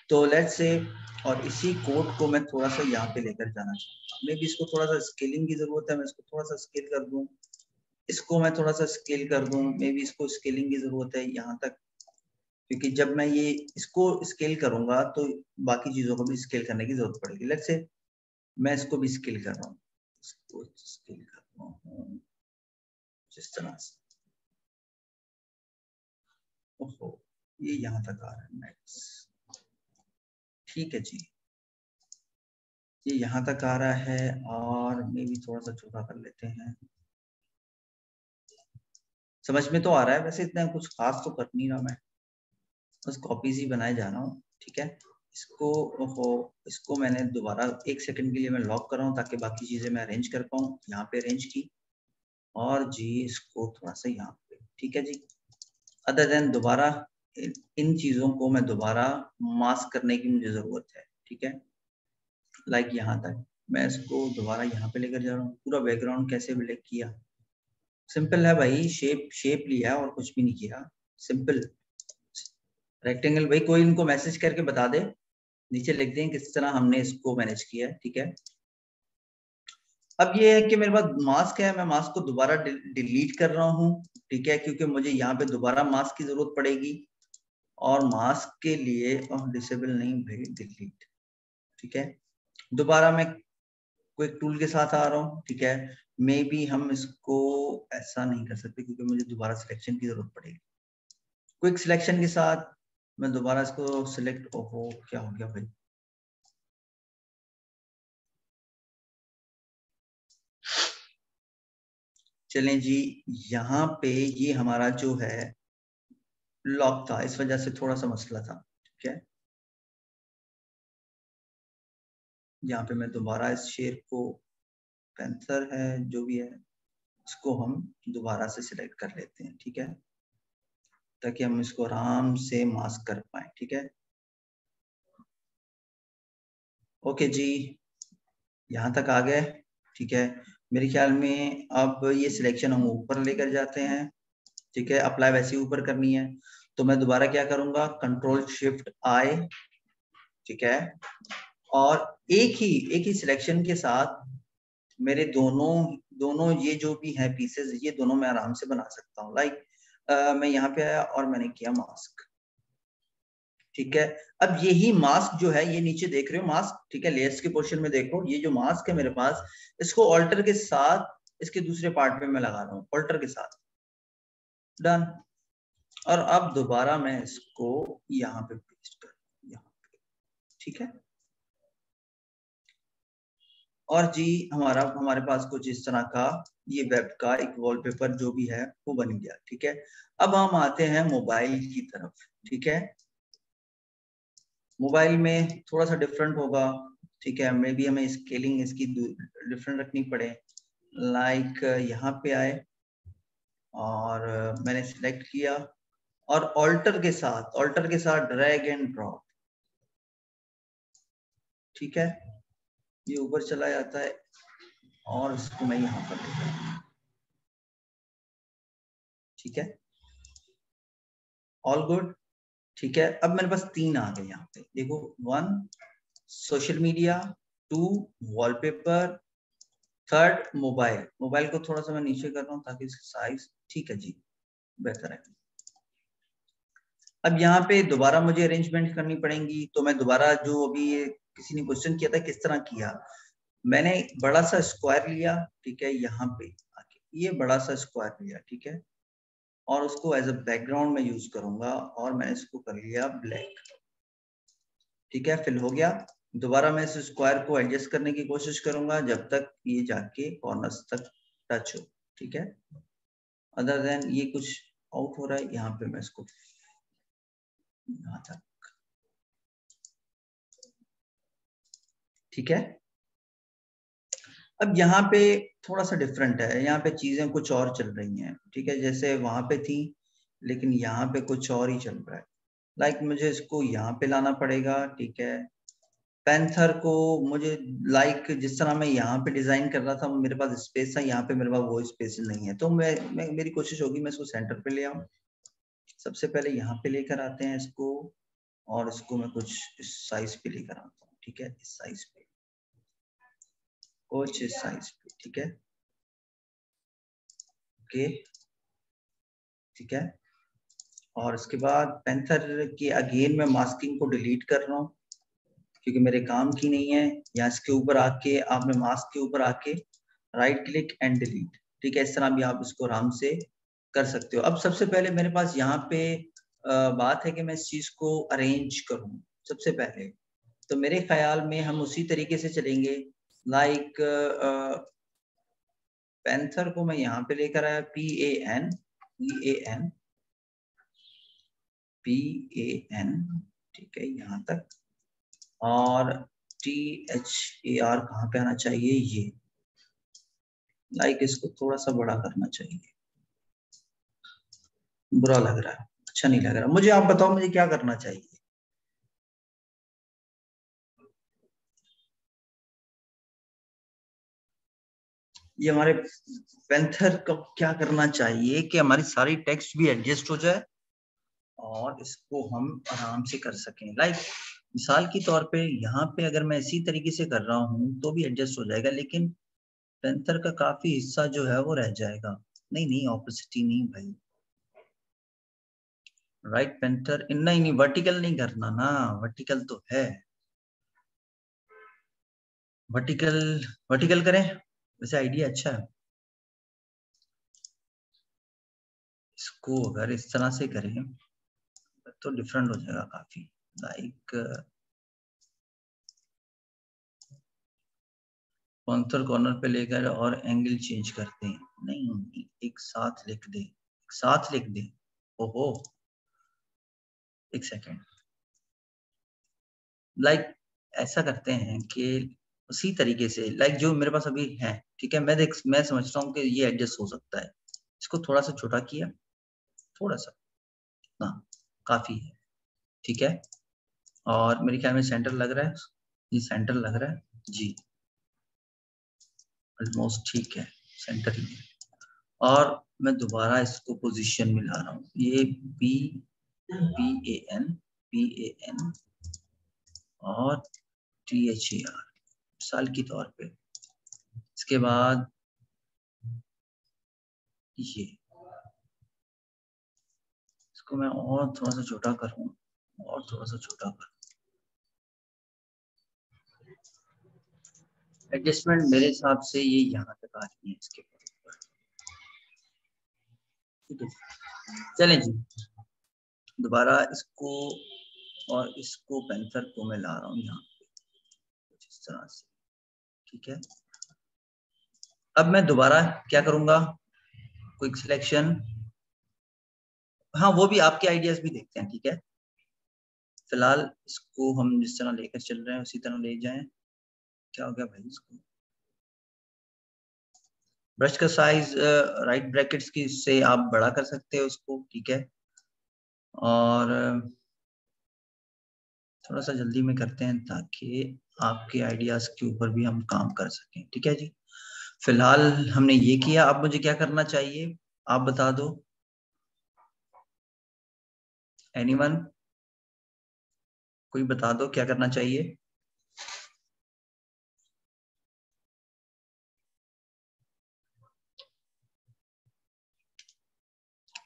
तो लेट्स से, और इसी कोड को मैं थोड़ा सा यहाँ पे लेकर जाना चाहता हूँ। मे भी इसको थोड़ा सा स्केलिंग की जरूरत है, मैं इसको थोड़ा सा स्केल कर दूं, इसको मैं थोड़ा सा स्केल कर दूं, मे भी इसको स्केलिंग की जरूरत है यहाँ तक, क्योंकि जब मैं ये इसको स्केल करूंगा तो बाकी चीजों को भी स्केल करने की जरूरत पड़ेगी। लेट्स से मैं इसको भी स्केल कर रहा हूँ, इसको स्केल कर रहा हूँ जिस तरह से, ओहो ये यहाँ तक आ रहा है मैक्स, ठीक है जी। ये यहाँ तक आ रहा है और मे भी थोड़ा सा छोटा कर लेते हैं। समझ में तो आ रहा है, वैसे इतना कुछ खास तो कर नहीं रहा मैं, बस कॉपीज ही बनाए जा रहा हूँ, ठीक है। इसको मैंने दोबारा 1 सेकंड के लिए मैं लॉक कर रहा हूँ ताकि बाकी चीजें मैं अरेंज कर पाऊँ। यहाँ पे अरेंज की और जी इसको थोड़ा सा यहाँ पे, ठीक है जी। अदर देन दोबारा इन चीजों को मैं दोबारा मास्क करने की मुझे जरूरत है, ठीक है। लाइक यहाँ तक मैं इसको दोबारा यहाँ पे लेकर जा रहा हूँ। पूरा बैकग्राउंड कैसे ब्लैक किया, सिंपल है भाई, शेप लिया और कुछ भी नहीं किया, सिंपल रेक्टेंगल। भाई कोई इनको मैसेज करके बता दे, नीचे लिख दें किस तरह हमने इसको मैनेज किया है, ठीक है। अब ये है कि मेरे पास मास्क है, मैं मास्क को दोबारा डिलीट कर रहा हूँ, ठीक है, क्योंकि मुझे यहाँ पे दोबारा मास्क की जरूरत पड़ेगी। और मास्क के लिए डिसेबल नहीं भाई, डिलीट, ठीक है। दोबारा मैं क्विक टूल के साथ आ रहा हूँ, ठीक है। मे बी हम इसको ऐसा नहीं कर सकते क्योंकि मुझे दोबारा सिलेक्शन की जरूरत पड़ेगी। क्विक सिलेक्शन के साथ मैं दोबारा इसको सिलेक्ट, ओहो क्या हो गया भाई, चलें जी। यहाँ पे ये हमारा जो है लॉक था, इस वजह से थोड़ा सा मसला था, ठीक है। यहाँ पे मैं दोबारा इस शेर को, पैंथर है जो भी है, इसको हम दोबारा से सिलेक्ट कर लेते हैं, ठीक है, ताकि हम इसको आराम से मास्क कर पाए, ठीक है। ओके जी, यहाँ तक आ गए, ठीक है। मेरे ख्याल में अब ये सिलेक्शन हम ऊपर लेकर जाते हैं, ठीक है। अप्लाई वैसे ही ऊपर करनी है, तो मैं दोबारा क्या करूंगा, कंट्रोल शिफ्ट आई, ठीक है। और एक ही सिलेक्शन के साथ मेरे दोनों ये जो भी है पीसेस, ये दोनों मैं आराम से बना सकता हूँ। लाइक मैं यहाँ पे आया और मैंने किया मास्क, ठीक है। अब यही मास्क जो है, ये नीचे देख रहे हो मास्क, ठीक है, लेयर्स के पोर्शन में देखो, ये जो मास्क है मेरे पास, इसको ऑल्टर के साथ इसके दूसरे पार्ट पे मैं लगा रहा हूँ, ऑल्टर के साथ, डन। और अब दोबारा मैं इसको यहाँ पे पेस्ट कर, यहाँ पे, ठीक है। और जी हमारे पास कुछ इस तरह का ये वेब का एक वॉलपेपर जो भी है वो बन गया, ठीक है। अब हम आते हैं मोबाइल की तरफ, ठीक है। मोबाइल में थोड़ा सा डिफरेंट होगा, ठीक है। मे बी हमें स्केलिंग इसकी डिफरेंट रखनी पड़े। लाइक यहाँ पे आए और मैंने सिलेक्ट किया और ऑल्टर के साथ ड्रैग एंड ड्रॉप, ठीक है। ये ऊपर चला जाता है और इसको मैं यहाँ पर लेता हूँ, ठीक है। ऑल गुड, ठीक है। अब मेरे पास 3 आ गए यहाँ पे, देखो, 1 सोशल मीडिया, 2 वॉलपेपर, 3 मोबाइल को थोड़ा सा मैं नीचे कर रहा हूँ ताकि इसकी साइज, ठीक है जी, बेहतर है। अब यहाँ पे दोबारा मुझे अरेंजमेंट करनी पड़ेंगी, तो मैं दोबारा, जो अभी किसी ने क्वेश्चन किया था किस तरह किया, मैंने बड़ा सा स्क्वायर लिया, ठीक है, यहाँ पे आके ये बड़ा सा स्क्वायर लिया, ठीक है, और उसको एज अ बैकग्राउंड में यूज करूंगा और मैंने इसको कर लिया ब्लैक, ठीक है, फिल हो गया। दोबारा मैं इस स्क्वायर को एडजस्ट करने की कोशिश करूंगा जब तक ये जाके कॉर्नर्स तक टच हो, ठीक है। अदर देन ये कुछ आउट हो रहा है, यहाँ पे मैं इसको यहाँ तक, ठीक है। अब यहाँ पे थोड़ा सा डिफरेंट है, यहाँ पे चीजें कुछ और चल रही हैं, ठीक है, जैसे वहां पे थी लेकिन यहाँ पे कुछ और ही चल रहा है। लाइक मुझे इसको यहाँ पे लाना पड़ेगा, ठीक है। पैंथर को मुझे, लाइक जिस तरह मैं यहाँ पे डिजाइन कर रहा था, मेरे पास स्पेस था, यहाँ पे मेरे पास वो स्पेस नहीं है, तो मेरी कोशिश होगी मैं इसको सेंटर पे ले आऊं। सबसे पहले यहाँ पे लेकर आते हैं इसको, और इसको मैं कुछ इस साइज पे लेकर आता हूँ, ठीक है, इस साइज पे, कुछ इस साइज पे, ठीक है, ओके, ठीक है। और इसके बाद पैंथर की अगेन मैं मास्किंग को डिलीट कर रहा हूँ क्योंकि मेरे काम की नहीं है। यहाँ इसके ऊपर आके आपने मास्क के ऊपर आके राइट क्लिक एंड डिलीट, ठीक है, इस तरह भी आप इसको आराम से कर सकते हो। अब सबसे पहले मेरे पास यहाँ पे बात है कि मैं इस चीज को अरेंज करूँ सबसे पहले, तो मेरे ख्याल में हम उसी तरीके से चलेंगे। लाइक पैंथर को मैं यहाँ पे लेकर आया, PAN, ठीक है, यहाँ तक, और THAR कहाँ पे आना चाहिए, ये, लाइक इसको थोड़ा सा बड़ा करना चाहिए, बुरा लग रहा है, अच्छा नहीं लग रहा मुझे। आप बताओ मुझे क्या करना चाहिए। ये हमारे पेंथर को क्या करना चाहिए कि हमारी सारी टेक्स्ट भी एडजस्ट हो जाए और इसको हम आराम से कर सकें। लाइक मिसाल के तौर पे यहाँ पे अगर मैं इसी तरीके से कर रहा हूँ तो भी एडजस्ट हो जाएगा, लेकिन पेंथर का काफी हिस्सा जो है वो रह जाएगा। नहीं, ऑपोसिटी नहीं भाई, राइट पेंटर नहीं, वर्टिकल नहीं करना ना, वर्टिकल तो है, वर्टिकल वर्टिकल करें, वैसे आइडिया अच्छा है। इसको अगर इस तरह से करें तो डिफरेंट हो जाएगा काफी। लाइक कॉन्थर कॉर्नर पे लेकर और एंगल चेंज करते हैं, नहीं एक साथ लिख दे, एक साथ लिख दे, ओहो एक सेकेंड। लाइक ऐसा करते हैं कि उसी तरीके से, लाइक जो मेरे पास अभी है, ठीक है, मैं समझता हूँ कि ये एडजस्ट हो सकता है। इसको थोड़ा सा छोटा किया, थोड़ा सा ना, काफी है, ठीक है। और मेरे ख्याल में सेंटर लग रहा है, ये सेंटर लग रहा है जी, ऑलमोस्ट ठीक है, सेंटर ही है। और मैं दोबारा इसको पोजीशन में ला रहा हूँ, ये PAN और THER साल की तौर पे। इसके बाद ये इसको मैं और थोड़ा सा छोटा करूँ, और थोड़ा सा छोटा करूँ। एडजस्टमेंट मेरे हिसाब से ये यहाँ तक आ रही है इसके ऊपर। ठीक है, चलें जी, दोबारा इसको और इसको पेंथर को मैं ला रहा हूँ यहाँ पे कुछ इस तरह से। ठीक है, अब मैं दोबारा क्या करूंगा, क्विक सिलेक्शन। हाँ, वो भी आपके आइडियाज भी देखते हैं। ठीक है, फिलहाल इसको हम जिस तरह लेकर चल रहे हैं उसी तरह ले जाएं। क्या हो गया भाई, इसको ब्रश का साइज राइट ब्रैकेट्स की से आप बड़ा कर सकते हो उसको। ठीक है, और थोड़ा सा जल्दी में करते हैं ताकि आपके आइडियाज के ऊपर भी हम काम कर सकें। ठीक है जी, फिलहाल हमने ये किया, अब मुझे क्या करना चाहिए आप बता दो। एनीवन, कोई बता दो क्या करना चाहिए।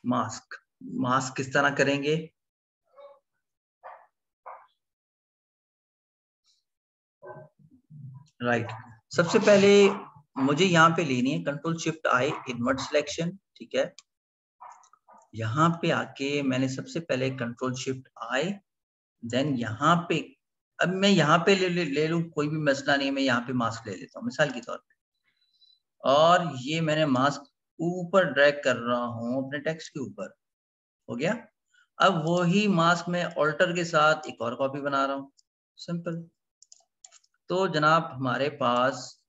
मास्क, मास्क किस तरह करेंगे। राइट, सबसे पहले मुझे यहाँ पे लेनी है कंट्रोल शिफ्ट आई इनवर्ट सिलेक्शन। ठीक है, यहाँ पे आके मैंने सबसे पहले कंट्रोल शिफ्ट आई, देन यहाँ पे, अब मैं यहाँ पे ले लूँ कोई भी मसला नहीं, मैं यहाँ पे मास्क ले लेता हूँ मिसाल के तौर पे, और ये मैंने मास्क ऊपर ड्रैग कर रहा हूँ अपने टेक्स्ट के ऊपर। हो गया, अब वही मास्क में ऑल्टर के साथ एक और कॉपी बना रहा हूँ, सिंपल। तो जनाब हमारे पास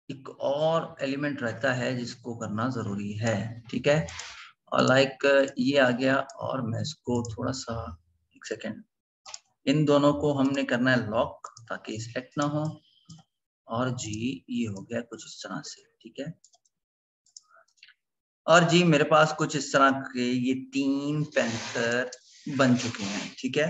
एक और एलिमेंट रहता है जिसको करना जरूरी है। ठीक है, और लाइक ये आ गया, और मैं इसको थोड़ा सा एक सेकेंड, इन दोनों को हमने करना है लॉक ताकि सिलेक्ट ना हो, और जी ये हो गया कुछ इस तरह से। ठीक है, और जी मेरे पास कुछ इस तरह के ये 3 पेंथर बन चुके हैं। ठीक है,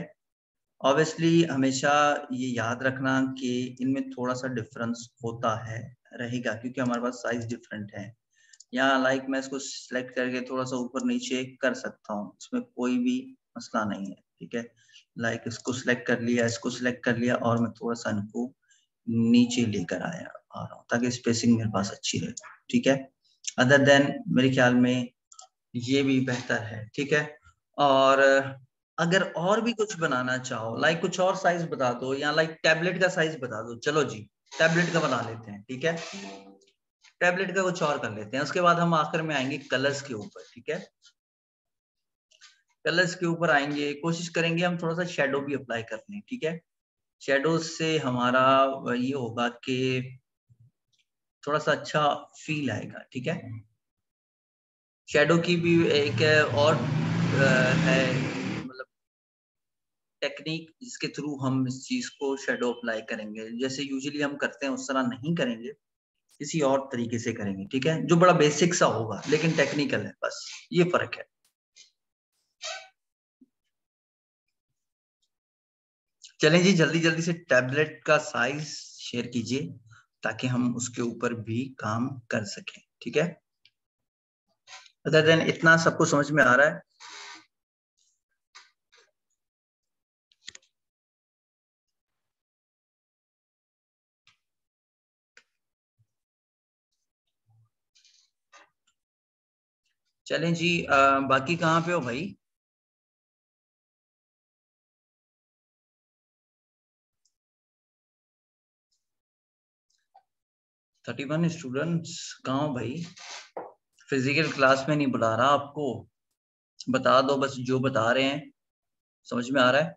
ऑब्वियसली हमेशा ये याद रखना कि इनमें थोड़ा सा डिफरेंस होता है, रहेगा, क्योंकि हमारे पास साइज डिफरेंट है। यहाँ लाइक मैं इसको सिलेक्ट करके थोड़ा सा ऊपर नीचे कर सकता हूँ, इसमें कोई भी मसला नहीं है। ठीक है, लाइक इसको सिलेक्ट कर लिया, इसको सिलेक्ट कर लिया, और मैं थोड़ा सा इनको नीचे लेकर आ रहा हूँ ताकि स्पेसिंग मेरे पास अच्छी रहे। ठीक है, अदर देन मेरे ख्याल में ये भी बेहतर है। ठीक है, और अगर और भी कुछ बनाना चाहो, लाइक कुछ और साइज बता दो, या लाइक टैबलेट का साइज बता दो। चलो जी, टैबलेट का बना लेते हैं। ठीक है, टैबलेट का कुछ और कर लेते हैं, उसके बाद हम आखिर में आएंगे कलर्स के ऊपर। ठीक है, कलर्स के ऊपर आएंगे, कोशिश करेंगे हम थोड़ा सा शेडो भी अप्लाई कर लें। ठीक है, शेडो से हमारा ये होगा कि थोड़ा सा अच्छा फील आएगा। ठीक है, शेडो की भी एक और है, मतलब टेक्निक जिसके थ्रू हम इस चीज को शेडो अप्लाई करेंगे, जैसे यूजुअली हम करते हैं उस तरह नहीं करेंगे, किसी और तरीके से करेंगे। ठीक है, जो बड़ा बेसिक सा होगा लेकिन टेक्निकल है, बस ये फर्क है। चलें जी, जल्दी जल्दी से टैबलेट का साइज शेयर कीजिए ताकि हम उसके ऊपर भी काम कर सकें। ठीक है, अदर देन इतना सबको समझ में आ रहा है। चलें जी, बाकी कहाँ पे हो भाई। थर्टी वन स्टूडेंट्स कहाँ हो भाई। फिजिकल क्लास में नहीं बुला रहा आपको, बता दो बस जो बता रहे हैं समझ में आ रहा है।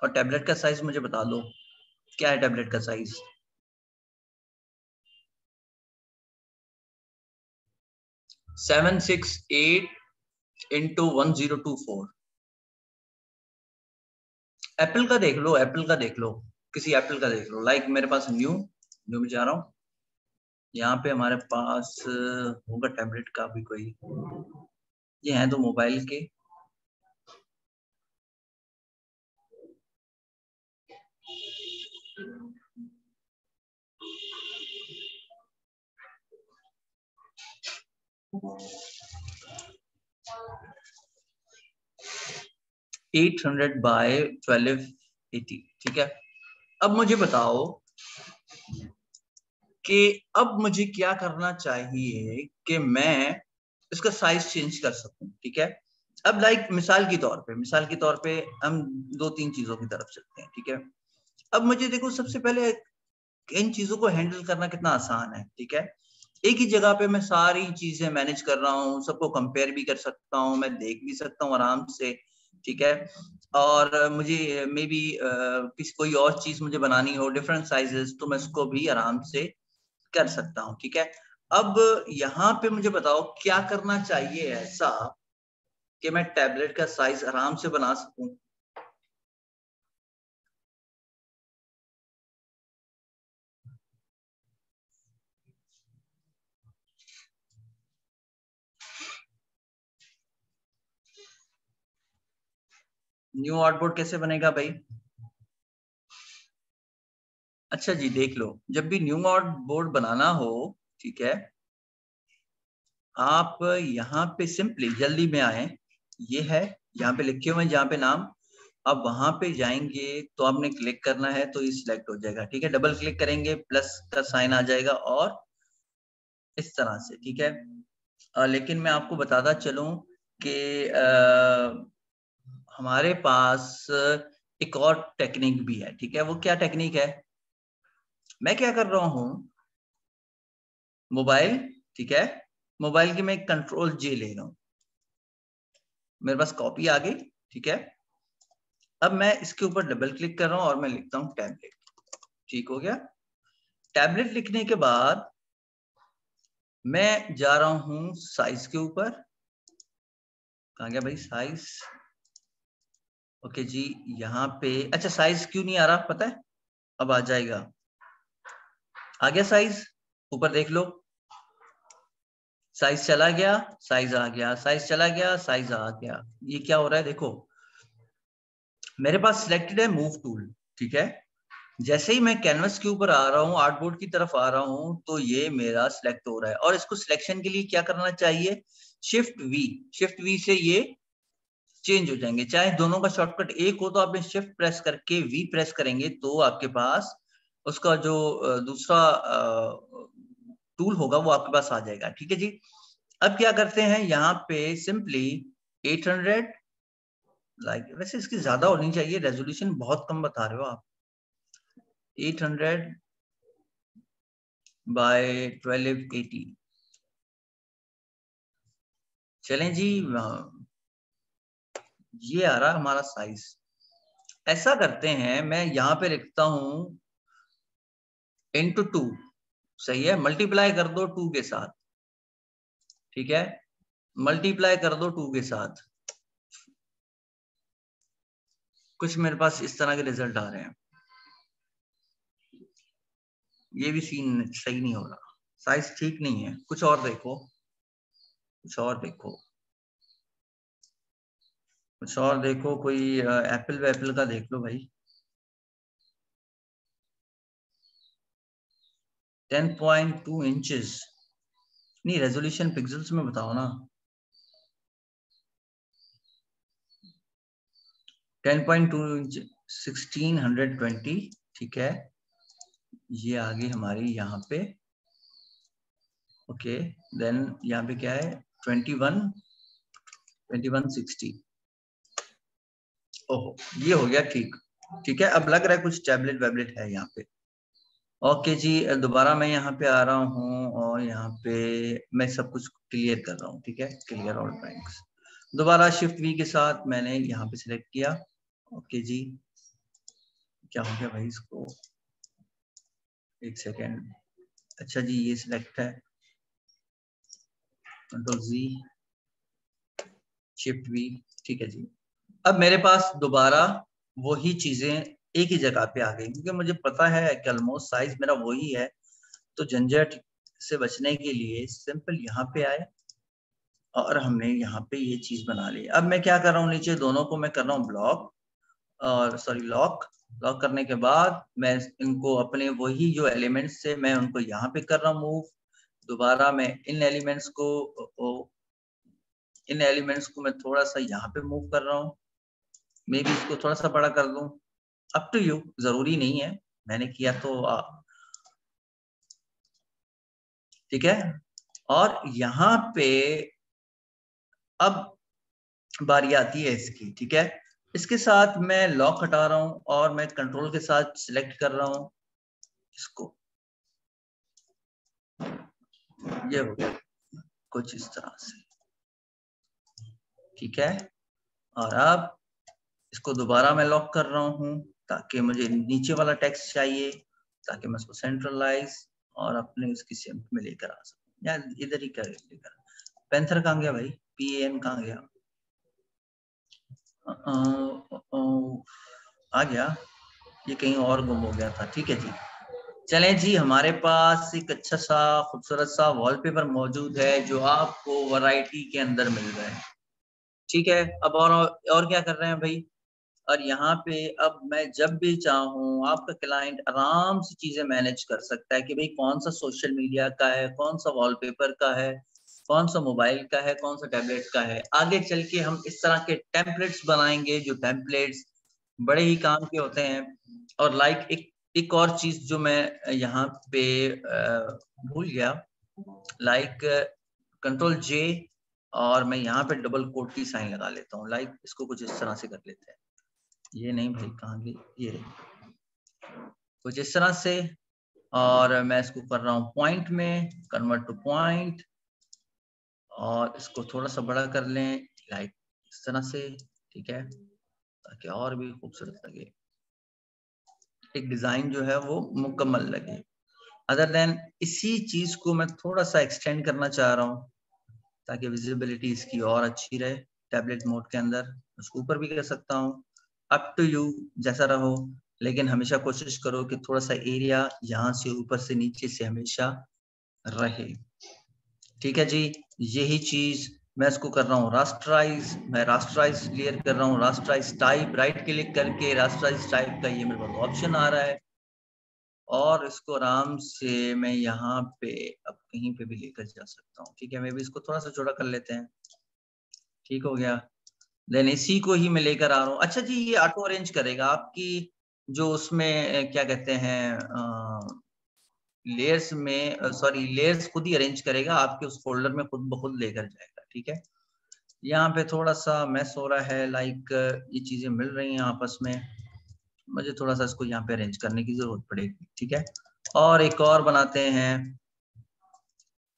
और टैबलेट का साइज मुझे बता दो, क्या है टैबलेट का साइज। 768 × 1024। एप्पल का देख लो, एप्पल का देख लो, किसी एप्पल का देख लो, लाइक मेरे पास न्यू न्यू में जा रहा हूँ। यहाँ पे हमारे पास होगा टैबलेट का भी कोई, ये है तो मोबाइल के। 800 बाय 1280, ठीक है। अब मुझे बताओ कि अब मुझे क्या करना चाहिए कि मैं इसका साइज चेंज कर सकूं, ठीक है। अब लाइक मिसाल के तौर पे हम दो तीन चीजों की तरफ चलते हैं, ठीक है। अब मुझे देखो, सबसे पहले इन चीजों को हैंडल करना कितना आसान है, ठीक है। एक ही जगह पे मैं सारी चीजें मैनेज कर रहा हूँ, सबको कंपेयर भी कर सकता हूँ, मैं देख भी सकता हूँ आराम से, ठीक है। और मुझे मे बी किसी कोई और चीज मुझे बनानी हो डिफरेंट साइजेस, तो मैं उसको भी आराम से कर सकता हूँ, ठीक है। अब यहाँ पे मुझे बताओ क्या करना चाहिए ऐसा कि मैं टैबलेट का साइज आराम से बना सकूं। न्यू आर्टबोर्ड कैसे बनेगा भाई? अच्छा जी, देख लो, जब भी न्यू आर्टबोर्ड बनाना हो, ठीक है, आप यहाँ पे सिंपली जल्दी में आए, ये है यहाँ पे लिखे हुए हैं जहाँ पे नाम, अब वहां पे जाएंगे तो आपने क्लिक करना है तो ये सिलेक्ट हो जाएगा, ठीक है। डबल क्लिक करेंगे प्लस का साइन आ जाएगा और इस तरह से, ठीक है। लेकिन मैं आपको बताता चलूं कि हमारे पास एक और टेक्निक भी है, ठीक है। वो क्या टेक्निक है, मैं क्या कर रहा हूं, मोबाइल, ठीक है, मोबाइल की मैं कंट्रोल जे ले रहा हूं, मेरे पास कॉपी आ गई, ठीक है। अब मैं इसके ऊपर डबल क्लिक कर रहा हूं और मैं लिखता हूं टैबलेट, ठीक हो गया। टैबलेट लिखने के बाद मैं जा रहा हूं साइज के ऊपर, कहाँ गया भाई साइज, ओके जी, यहाँ पे अच्छा साइज क्यों नहीं आ रहा पता है, अब आ जाएगा, आ गया साइज, ऊपर देख लो, साइज चला गया, साइज आ गया, साइज चला गया, साइज आ गया। ये क्या हो रहा है देखो, मेरे पास सिलेक्टेड है मूव टूल, ठीक है। जैसे ही मैं कैनवस के ऊपर आ रहा हूँ, आर्टबोर्ड की तरफ आ रहा हूँ, तो ये मेरा सिलेक्ट हो रहा है। और इसको सिलेक्शन के लिए क्या करना चाहिए, शिफ्ट वी से ये चेंज हो जाएंगे। चाहे दोनों का शॉर्टकट एक हो तो आप शिफ्ट प्रेस करके वी प्रेस करेंगे तो आपके पास उसका जो दूसरा टूल होगा वो आपके पास आ जाएगा, ठीक है जी। अब क्या करते हैं, यहाँ पे सिंपली 800, लाइक वैसे इसकी ज्यादा होनी चाहिए, रेजोल्यूशन बहुत कम बता रहे हो आप, 800 बाय 1280, चलें जी। ये आ रहा हमारा साइज। ऐसा करते हैं, मैं यहाँ पे लिखता हूं इंटू 2, सही है, मल्टीप्लाई कर दो 2 के साथ, ठीक है, मल्टीप्लाई कर दो 2 के साथ, कुछ मेरे पास इस तरह के रिजल्ट आ रहे हैं। ये भी सीन सही नहीं हो रहा, साइज ठीक नहीं है, कुछ और देखो, कुछ और देखो, कुछ और देखो, कोई एप्पल वैपल का देख लो भाई। 10.2 इंचेस, नहीं रेजोल्यूशन पिक्सल्स में बताओ ना, 10.2 इंच 1620, ठीक है, ये आ गई हमारी यहाँ पे, ओके। देन यहाँ पे क्या है 2160, ओहो ये हो गया ठीक, ठीक है। अब लग रहा है कुछ टैबलेट वैबलेट है यहाँ पे, ओके जी। दोबारा मैं यहाँ पे आ रहा हूँ और यहाँ पे मैं सब कुछ क्लियर कर रहा हूँ, ठीक है, क्लियर ऑल ब्लैंक्स। दोबारा शिफ्ट वी के साथ मैंने यहाँ पे सिलेक्ट किया, ओके जी। क्या हो गया भाई इसको, एक सेकेंड, अच्छा जी ये सिलेक्ट है, कंट्रोल जी, शिफ्ट वी, ठीक है जी। अब मेरे पास दोबारा वही चीजें एक ही जगह पे आ गई, क्योंकि मुझे पता है कि ऑलमोस्ट साइज मेरा वही है, तो झंझट से बचने के लिए सिंपल यहाँ पे आए और हमने यहाँ पे ये चीज बना ली। अब मैं क्या कर रहा हूँ, नीचे दोनों को मैं कर रहा हूँ ब्लॉक, और सॉरी लॉक, लॉक करने के बाद मैं इनको अपने वही जो एलिमेंट्स से मैं उनको यहाँ पे कर रहा हूँ मूव, दोबारा मैं इन एलिमेंट्स को मैं थोड़ा सा यहाँ पे मूव कर रहा हूँ, मे बी इसको थोड़ा सा बड़ा कर दूं, अप टू यू, जरूरी नहीं है, मैंने किया तो ठीक है। और यहाँ पे अब बारी आती है इसकी, ठीक है। इसके साथ मैं लॉक हटा रहा हूं और मैं कंट्रोल के साथ सिलेक्ट कर रहा हूं इसको, ये हो गया कुछ इस तरह से, ठीक है। और अब इसको दोबारा मैं लॉक कर रहा हूं ताकि मुझे नीचे वाला टेक्स्ट चाहिए, ताकि मैं इसको सेंट्रलाइज और अपने इसकी सिम्प में लेकर आ सकूं, या इधर ही कर लेकर। पैंथर कहाँ गया भाई, PAN कहाँ गया, आ गया, ये कहीं और गुम हो गया था, ठीक है जी। चलें जी, हमारे पास एक अच्छा सा खूबसूरत सा वॉलपेपर मौजूद है जो आपको वैरायटी के अंदर मिल रहा है, ठीक है। अब और क्या कर रहे हैं भाई, और यहाँ पे अब मैं जब भी चाहूँ आपका क्लाइंट आराम से चीजें मैनेज कर सकता है कि भाई कौन सा सोशल मीडिया का है, कौन सा वॉलपेपर का है, कौन सा मोबाइल का है, कौन सा टैबलेट का है। आगे चल के हम इस तरह के टेम्पलेट्स बनाएंगे जो टेम्पलेट्स बड़े ही काम के होते हैं। और लाइक एक और चीज जो मैं यहाँ पे भूल गया, लाइक Ctrl+J और मैं यहाँ पे डबल कोट की साइन लगा लेता हूँ, लाइक इसको कुछ इस तरह से कर लेते हैं, ये नहीं भाई कहाँ गई, ये रही कुछ इस तरह से। और मैं इसको कर रहा हूँ पॉइंट में, कन्वर्ट टू पॉइंट, और इसको थोड़ा सा बड़ा कर लें लाइक इस तरह से, ठीक है, ताकि और भी खूबसूरत लगे, एक डिजाइन जो है वो मुकम्मल लगे। अदर देन इसी चीज को मैं थोड़ा सा एक्सटेंड करना चाह रहा हूँ ताकि विजिबिलिटी इसकी और अच्छी रहे टैबलेट मोड के अंदर। उसको ऊपर भी कर सकता हूँ, अप टू यू, जैसा रहो, लेकिन हमेशा कोशिश करो कि थोड़ा सा एरिया यहाँ से ऊपर से नीचे से हमेशा रहे, ठीक है जी। यही चीज मैं इसको कर रहा हूँ रास्टराइज, मैं रास्टराइज क्लियर कर रहा हूँ, रास्टराइज टाइप, राइट क्लिक करके रास्टराइज टाइप का ये मेरे पास ऑप्शन आ रहा है, और इसको आराम से मैं यहाँ पे अब कहीं पे भी लेकर जा सकता हूँ, ठीक है। मैं भी इसको थोड़ा सा छोटा कर लेते हैं, ठीक हो गया। देन इसी को ही मैं लेकर आ रहा हूँ। अच्छा जी, ये ऑटो अरेंज करेगा आपकी जो उसमें क्या कहते हैं लेयर्स में, सॉरी लेयर्स खुद ही अरेंज करेगा आपके उस फोल्डर में, खुद ब खुद लेकर जाएगा, ठीक है। यहाँ पे थोड़ा सा मैस हो रहा है, लाइक ये चीजें मिल रही हैं आपस में, मुझे थोड़ा सा इसको यहाँ पे अरेंज करने की जरूरत पड़ेगी, ठीक है। और एक और बनाते हैं,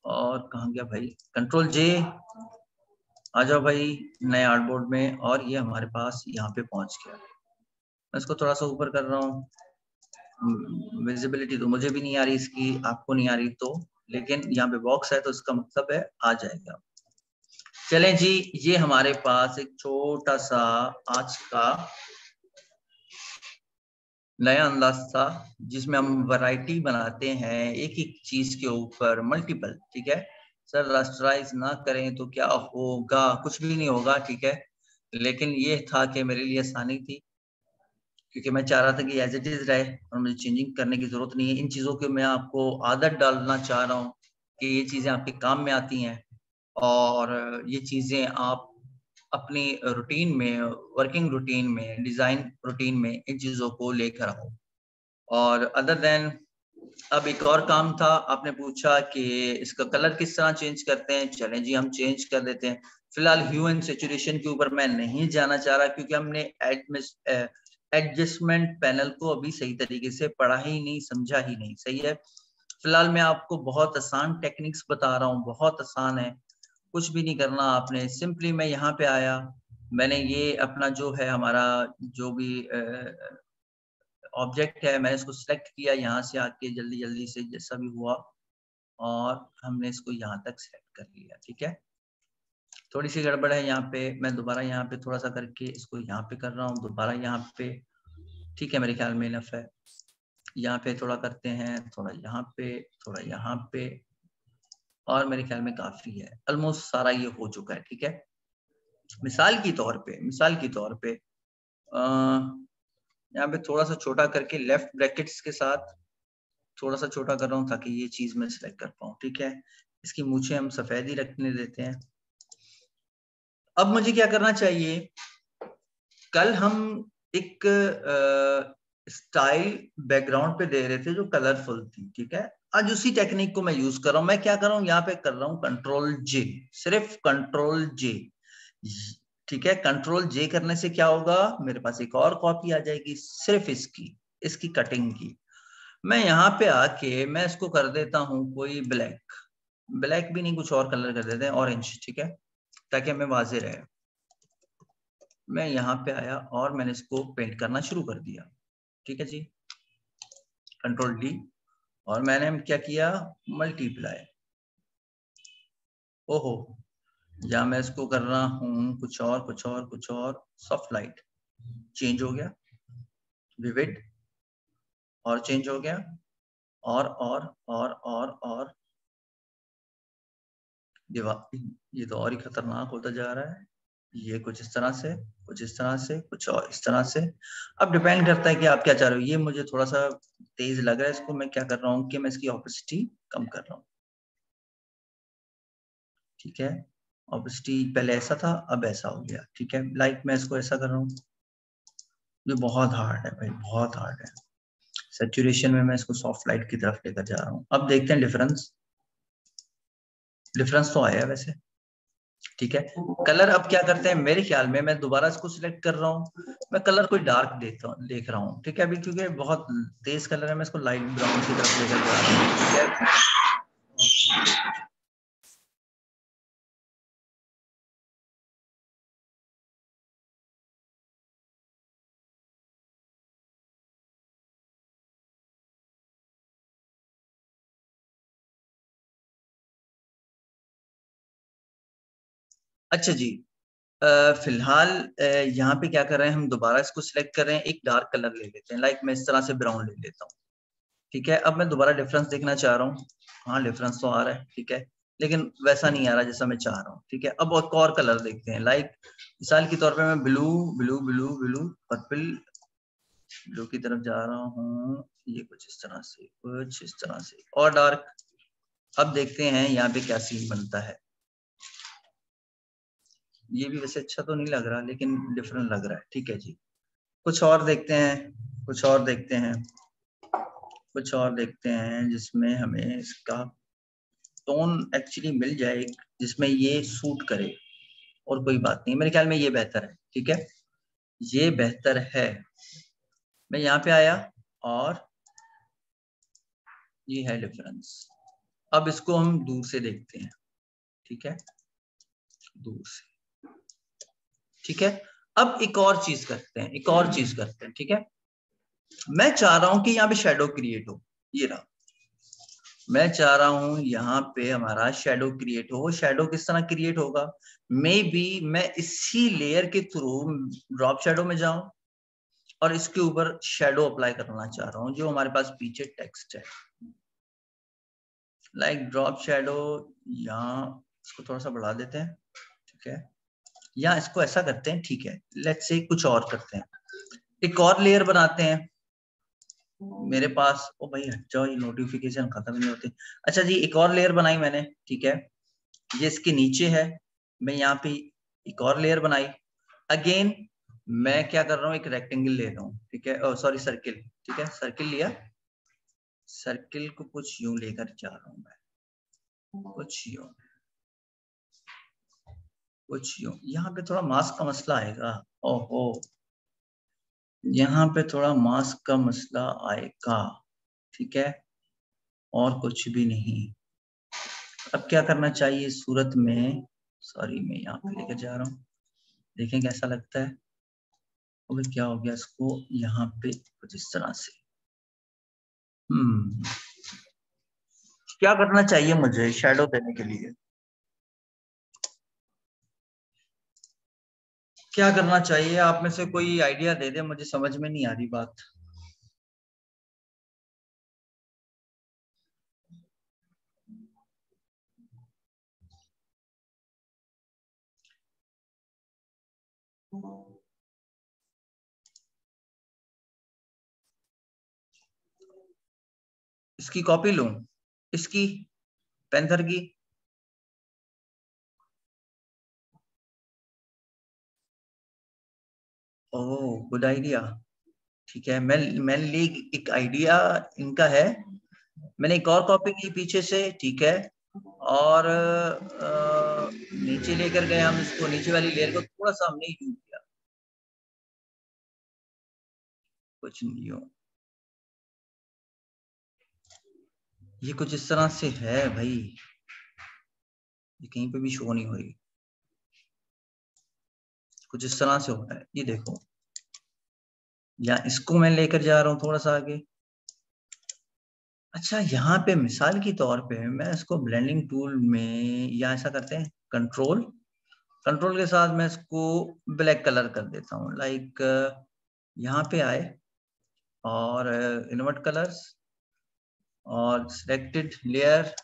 और कहाँ गया भाई, Ctrl+J, आ जाओ भाई नए आर्टबोर्ड में, और ये हमारे पास यहाँ पे पहुंच गया। मैं इसको थोड़ा सा ऊपर कर रहा हूँ, विजिबिलिटी तो मुझे भी नहीं आ रही इसकी, आपको नहीं आ रही तो, लेकिन यहाँ पे बॉक्स है तो इसका मतलब है आ जाएगा। चलें जी, ये हमारे पास एक छोटा सा आज का नया अंदाज था जिसमें हम वैरायटी बनाते हैं एक एक चीज के ऊपर मल्टीपल, ठीक है। सर रास्टराइज ना करें तो क्या होगा, कुछ भी नहीं होगा, ठीक है। लेकिन ये था कि मेरे लिए आसानी थी, क्योंकि मैं चाह रहा था कि एज इट इज रहे और मुझे चेंजिंग करने की जरूरत नहीं है। इन चीजों की मैं आपको आदत डालना चाह रहा हूँ कि ये चीजें आपके काम में आती हैं, और ये चीजें आप अपनी रूटीन में, वर्किंग रूटीन में, डिजाइन रूटीन में इन चीजों को लेकर आओ। और अदर देन अब एक और काम था, आपने पूछा कि इसका कलर किस तरह चेंज करते हैं। चलें जी, हम चेंज कर देते हैं। फिलहाल ह्यू एंड सैचुरेशन के ऊपर मैं नहीं जाना चाह रहा, क्योंकि हमने एडजस्टमेंट पैनल को अभी सही तरीके से पढ़ा ही नहीं, समझा ही नहीं, सही है। फिलहाल मैं आपको बहुत आसान टेक्निक्स बता रहा हूँ, बहुत आसान है, कुछ भी नहीं करना आपने। सिंपली मैं यहाँ पे आया, मैंने ये अपना जो है हमारा जो भी ऑब्जेक्ट है, मैंने इसको सिलेक्ट किया यहाँ से आके जल्दी जल्दी से जैसा भी हुआ, और हमने इसको यहाँ तक सेलेक्ट कर लिया, ठीक है। थोड़ी सी गड़बड़ है यहाँ पे, मैं दोबारा यहाँ पे थोड़ा सा करके इसको यहाँ पे कर रहा हूँ, दोबारा यहाँ पे, ठीक है, मेरे ख्याल में इनफ है। यहाँ पे थोड़ा करते हैं, थोड़ा यहाँ पे, थोड़ा यहाँ पे, और मेरे ख्याल में काफी है, ऑलमोस्ट सारा ये हो चुका है, ठीक है। मिसाल के तौर पे यहाँ पे थोड़ा सा छोटा करके लेफ्ट ब्रैकेट्स के साथ थोड़ा सा छोटा कर रहा हूँ ताकि ये चीज मैं सिलेक्ट कर पाऊँ, ठीक है। इसकी मूछें हम सफेद ही रखने देते हैं। अब मुझे क्या करना चाहिए, कल हम एक स्टाइल बैकग्राउंड पे दे रहे थे जो कलरफुल थी, ठीक है। आज उसी टेक्निक को मैं यूज कर रहा हूं। मैं क्या कर रहा हूं, यहाँ पे कर रहा हूं कंट्रोल जे, सिर्फ कंट्रोल जे, ठीक है। कंट्रोल जे करने से क्या होगा, मेरे पास एक और कॉपी आ जाएगी सिर्फ इसकी, इसकी कटिंग की। मैं यहाँ पे आके मैं इसको कर देता हूँ कोई ब्लैक, ब्लैक भी नहीं, कुछ और कलर कर देते हैं, ऑरेंज, ठीक है, ताकि हमें वाजे रहे। मैं यहाँ पे आया और मैंने इसको पेंट करना शुरू कर दिया, ठीक है जी। कंट्रोल डी, और मैंने क्या किया, मल्टीप्लाई। ओहो, या मैं इसको कर रहा हूँ कुछ और कुछ और कुछ और, सॉफ्ट लाइट चेंज हो गया, विविड और चेंज हो गया, और दीवार, ये तो और ही खतरनाक होता जा रहा है। ये कुछ इस तरह से, कुछ इस तरह से, कुछ और इस तरह से। अब डिपेंड करता है कि आप क्या चाह रहे हो। ये मुझे थोड़ा सा तेज लग रहा है, इसको मैं क्या कर रहा हूँ कि मैं इसकी ऑपेसिटी कम कर रहा हूँ, ठीक है। ऑपेसिटी पहले ऐसा था, अब ऐसा हो गया, ठीक है। लाइक मैं इसको ऐसा कर रहा हूँ, ये बहुत हार्ड है भाई, बहुत हार्ड है। सैचुरेशन में मैं इसको सॉफ्ट लाइट की तरफ लेकर जा रहा हूँ। अब देखते हैं डिफरेंस, डिफरेंस तो आया वैसे, ठीक है। कलर अब क्या करते हैं, मेरे ख्याल में मैं दोबारा इसको सिलेक्ट कर रहा हूँ, मैं कलर कोई डार्क देख रहा हूँ, ठीक है। अभी क्योंकि बहुत तेज कलर है, मैं इसको लाइट ब्राउन की तरफ लेकर जा रहा हूँ, ठीक है। अच्छा जी, फिलहाल यहाँ पे क्या कर रहे हैं, हम दोबारा इसको सिलेक्ट कर रहे हैं, एक डार्क कलर ले लेते हैं, लाइक मैं इस तरह से ब्राउन ले लेता हूँ, ठीक है। अब मैं दोबारा डिफरेंस देखना चाह रहा हूँ, हाँ डिफरेंस तो आ रहा है, ठीक है, लेकिन वैसा नहीं आ रहा जैसा मैं चाह रहा हूँ, ठीक है। अब और कलर देखते हैं, लाइक मिसाल के तौर पे मैं blue blue blue blue purple blue की तरफ जा रहा हूँ, ये कुछ इस तरह से, कुछ इस तरह से, और डार्क। अब देखते हैं यहाँ पे क्या सीन बनता है। ये भी वैसे अच्छा तो नहीं लग रहा, लेकिन डिफरेंट लग रहा है, ठीक है जी। कुछ और देखते हैं, कुछ और देखते हैं, कुछ और देखते हैं जिसमें हमें इसका टोन एक्चुअली मिल जाए, जिसमें ये सूट करे। और कोई बात नहीं, मेरे ख्याल में ये बेहतर है, ठीक है, ये बेहतर है। मैं यहाँ पे आया और ये है डिफरेंस। अब इसको हम दूर से देखते हैं, ठीक है, दूर से, ठीक है। अब एक और चीज करते हैं, एक और चीज करते हैं, ठीक है। मैं चाह रहा हूं कि यहाँ पे शेडो क्रिएट हो, ये रहा। मैं चाह रहा हूं यहाँ पे हमारा शेडो क्रिएट हो। वो शेडो किस तरह क्रिएट होगा, मे बी मैं इसी लेयर के थ्रू ड्रॉप शेडो में जाऊं और इसके ऊपर शेडो अप्लाई करना चाह रहा हूं जो हमारे पास पीछे टेक्स्ट है, लाइक ड्रॉप शेडो। यहाँ इसको थोड़ा सा बढ़ा देते हैं, ठीक है, या इसको ऐसा करते हैं, ठीक है। लेट्स से कुछ और करते हैं, एक और लेयर बनाते हैं। मेरे पास, ओ भाई हट जाओ, ये नोटिफिकेशन खत्म नहीं होती। अच्छा जी, एक और लेयर बनाई मैंने, ठीक है, ये इसके नीचे है। मैं यहाँ पे एक और लेयर बनाई, अगेन मैं क्या कर रहा हूँ, एक रेक्टेंगल ले रहा हूँ, ठीक है, सॉरी सर्किल, ठीक है, सर्किल लिया। सर्किल को कुछ यूं लेकर जा रहा हूँ मैं, कुछ यूं, कुछ यूं। यहाँ पे थोड़ा मास्क का मसला आएगा, ओहो, यहाँ पे थोड़ा मास्क का मसला आएगा, ठीक है, और कुछ भी नहीं। अब क्या करना चाहिए इस सूरत में, सॉरी मैं यहाँ पे लेकर जा रहा हूँ, देखें कैसा लगता है। अबे क्या हो गया इसको, यहाँ पे कुछ इस तरह से। हम्म, क्या करना चाहिए मुझे शेडो देने के लिए, क्या करना चाहिए, आप में से कोई आइडिया दे दे, मुझे समझ में नहीं आ रही बात। इसकी कॉपी लूं, इसकी पैंथर की। Oh good idea. ठीक है, मैं ली एक आइडिया इनका है। मैंने एक और कॉपी की पीछे से, ठीक है। और नीचे लेकर गए हम इसको, नीचे वाली लेयर को थोड़ा सा हमने यूज किया, कुछ नहीं हो। ये कुछ इस तरह से है भाई, ये कहीं पे भी शो नहीं हो रही, कुछ इस तरह से हो रहा है, ये देखो। या इसको मैं लेकर जा रहा हूँ थोड़ा सा आगे। अच्छा, यहाँ पे मिसाल के तौर पे मैं इसको ब्लेंडिंग टूल में, या ऐसा करते हैं कंट्रोल, कंट्रोल के साथ मैं इसको ब्लैक कलर कर देता हूँ। लाइक यहाँ पे आए और इन्वर्ट कलर्स और सिलेक्टेड लेयर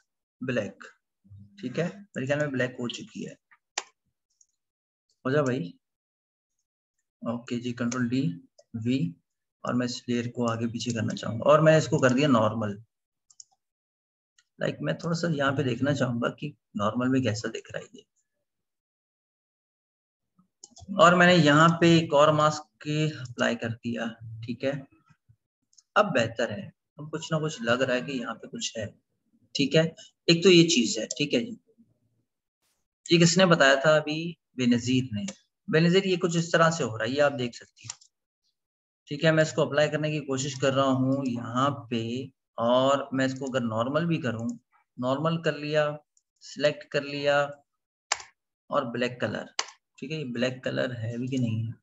ब्लैक। ठीक है, मेरे ख्याल में ब्लैक हो चुकी है। हो जा भाई। ओके जी, कंट्रोल डी वी, और मैं इस लेयर को आगे पीछे करना चाहूंगा, और मैं इसको कर दिया नॉर्मल। लाइक मैं थोड़ा सा यहाँ पे देखना चाहूंगा कि नॉर्मल में कैसा दिख रहा है ये। और मैंने यहाँ पे एक और मास्क अप्लाई कर दिया। ठीक है, अब बेहतर है, अब कुछ ना कुछ लग रहा है कि यहाँ पे कुछ है। ठीक है, एक तो ये चीज है। ठीक है जी, ये किसने बताया था अभी? बेनजीर ने। बेनजीर, ये कुछ इस तरह से हो रहा है, ये आप देख सकती हो। ठीक है, मैं इसको अप्लाई करने की कोशिश कर रहा हूँ यहाँ पे। और मैं इसको अगर नॉर्मल भी करूँ, नॉर्मल कर लिया, सिलेक्ट कर लिया, और ब्लैक कलर। ठीक है, ये ब्लैक कलर है भी कि नहीं है?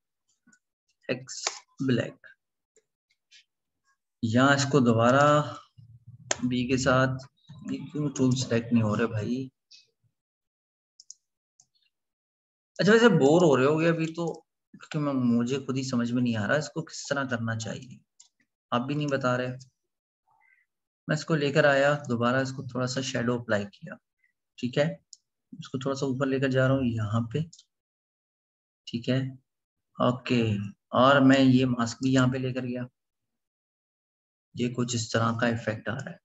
X black. यहाँ इसको दोबारा बी के साथ, ये क्यों टूल सेलेक्ट नहीं हो रहे भाई? अच्छा, वैसे बोर हो रहे होगे अभी तो, क्योंकि मुझे खुद ही समझ में नहीं आ रहा इसको किस तरह करना चाहिए, आप भी नहीं बता रहे। मैं इसको लेकर आया दोबारा, इसको थोड़ा सा शेडो अप्लाई किया। ठीक है, इसको थोड़ा सा ऊपर लेकर जा रहा हूँ यहाँ पे। ठीक है, ओके। और मैं ये मास्क भी यहाँ पे लेकर गया, ये कुछ इस तरह का इफेक्ट आ रहा है।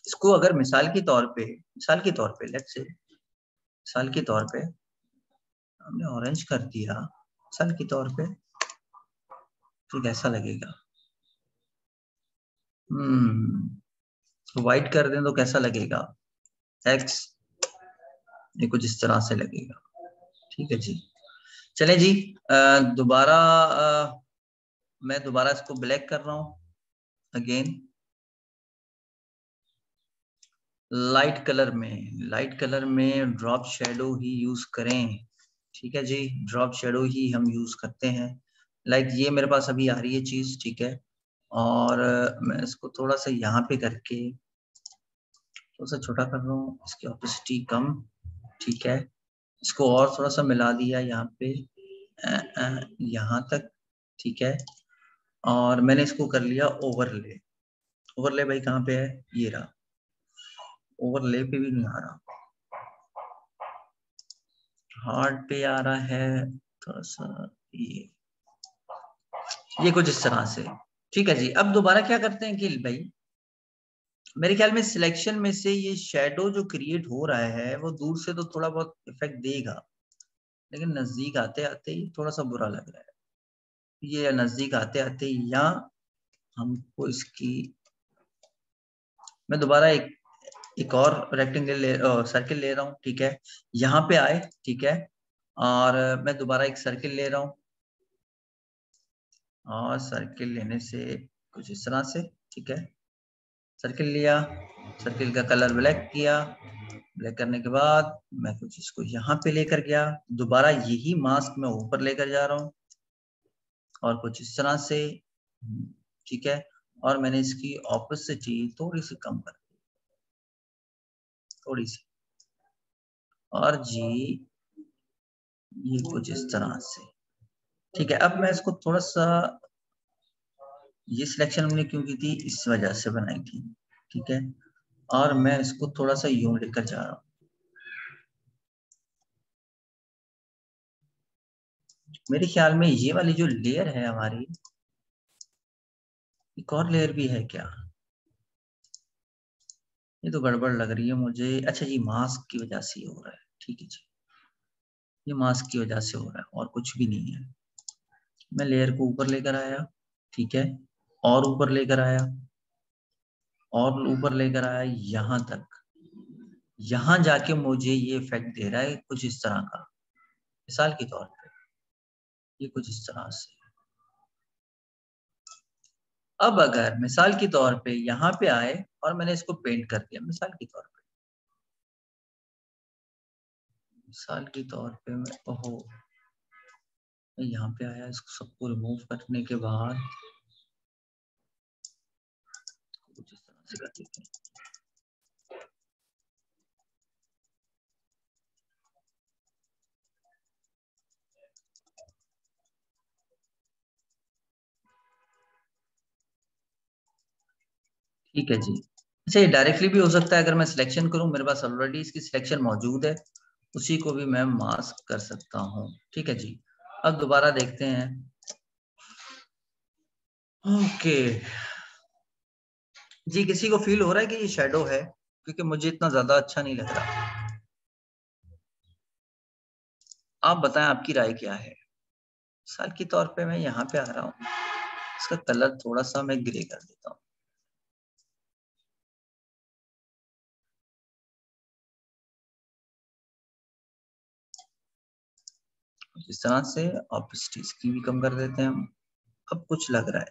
इसको अगर मिसाल के तौर पे, मिसाल के तौर पे लेट्स से, मिसाल के तौर पे हमने ऑरेंज कर दिया, मिसाल के तौर पे, तो कैसा लगेगा? व्हाइट कर दें तो कैसा लगेगा? एक्स, ये कुछ इस तरह से लगेगा। ठीक है जी, चले जी। दोबारा मैं दोबारा इसको ब्लैक कर रहा हूँ अगेन, लाइट कलर में, लाइट कलर में ड्रॉप शेडो ही यूज करें। ठीक है जी, ड्रॉप शेडो ही हम यूज करते हैं। लाइक ये मेरे पास अभी आ रही है चीज। ठीक है, और मैं इसको थोड़ा सा यहाँ पे करके थोड़ा सा छोटा कर रहा हूँ, इसकी ऑपेसिटी कम। ठीक है, इसको और थोड़ा सा मिला दिया यहाँ पे, यहाँ तक। ठीक है, और मैंने इसको कर लिया ओवरले। ओवरले भाई कहाँ पे है? ये रहा। ओवरले पे भी नहीं आ रहा, हार्ड पे आ रहा है थोड़ा सा, ये कुछ इस तरह से। ठीक है जी, अब दोबारा क्या करते हैं कि भाई, मेरे ख्याल में सिलेक्शन में से ये शेडो जो क्रिएट हो रहा है वो दूर से तो थोड़ा बहुत इफेक्ट देगा, लेकिन नजदीक आते आते ही थोड़ा सा बुरा लग रहा है। ये नजदीक आते आते या हमको इसकी, मैं दोबारा एक और रेक्टेंगल सर्किल ले रहा हूँ। ठीक है, यहाँ पे आए। ठीक है, और मैं दोबारा एक सर्किल ले रहा हूँ, और सर्किल लेने से कुछ इस तरह से। ठीक है, सर्किल लिया, सर्किल का कलर ब्लैक किया, ब्लैक करने के बाद मैं कुछ इसको यहाँ पे लेकर गया, दोबारा यही मास्क मैं ऊपर लेकर जा रहा हूँ, और कुछ इस तरह से। ठीक है, और मैंने इसकी ऑपोसिटी थोड़ी सी कम कर दी, थोड़ी सी। और जी ये कुछ इस तरह से। ठीक है, अब मैं इसको थोड़ा सा, ये सिलेक्शन हमने क्यों की थी? इस वजह से बनाई थी। ठीक है, और मैं इसको थोड़ा सा यूं लेकर जा रहा हूँ। मेरे ख्याल में ये वाली जो लेयर है हमारी, एक और लेयर भी है क्या? ये तो गड़बड़ लग रही है मुझे। अच्छा जी, मास्क की वजह से ये हो रहा है। ठीक है जी, ये मास्क की वजह से हो रहा है और कुछ भी नहीं है। मैं लेयर को ऊपर लेकर आया, ठीक है, और ऊपर लेकर आया, और ऊपर लेकर आया यहाँ तक। यहाँ जाके मुझे ये इफेक्ट दे रहा है कुछ इस तरह का, मिसाल के तौर पे ये कुछ इस तरह से। अब अगर मिसाल के तौर पे यहाँ पे आए और मैंने इसको पेंट कर दिया, मिसाल के तौर पे, मिसाल के तौर पे मैं, ओहो, मैं यहाँ पे आया, इसको सबको रिमूव करने के बाद कुछ इस तरह से कर देते हैं। ठीक है जी। अच्छा, ये डायरेक्टली भी हो सकता है, अगर मैं सिलेक्शन करूं, मेरे पास ऑलरेडी इसकी सिलेक्शन मौजूद है, उसी को भी मैं मास्क कर सकता हूं। ठीक है जी। अब दोबारा देखते हैं। ओके जी, किसी को फील हो रहा है कि ये शेडो है? क्योंकि मुझे इतना ज्यादा अच्छा नहीं लग रहा। आप बताएं आपकी राय क्या है। मिसाल के तौर पे मैं यहाँ पे आ रहा हूँ, इसका कलर थोड़ा सा मैं ग्रे कर देता हूँ। इस तरह से ऑपोसिटीज की भी कम कर देते हैं हम। अब कुछ लग रहा है,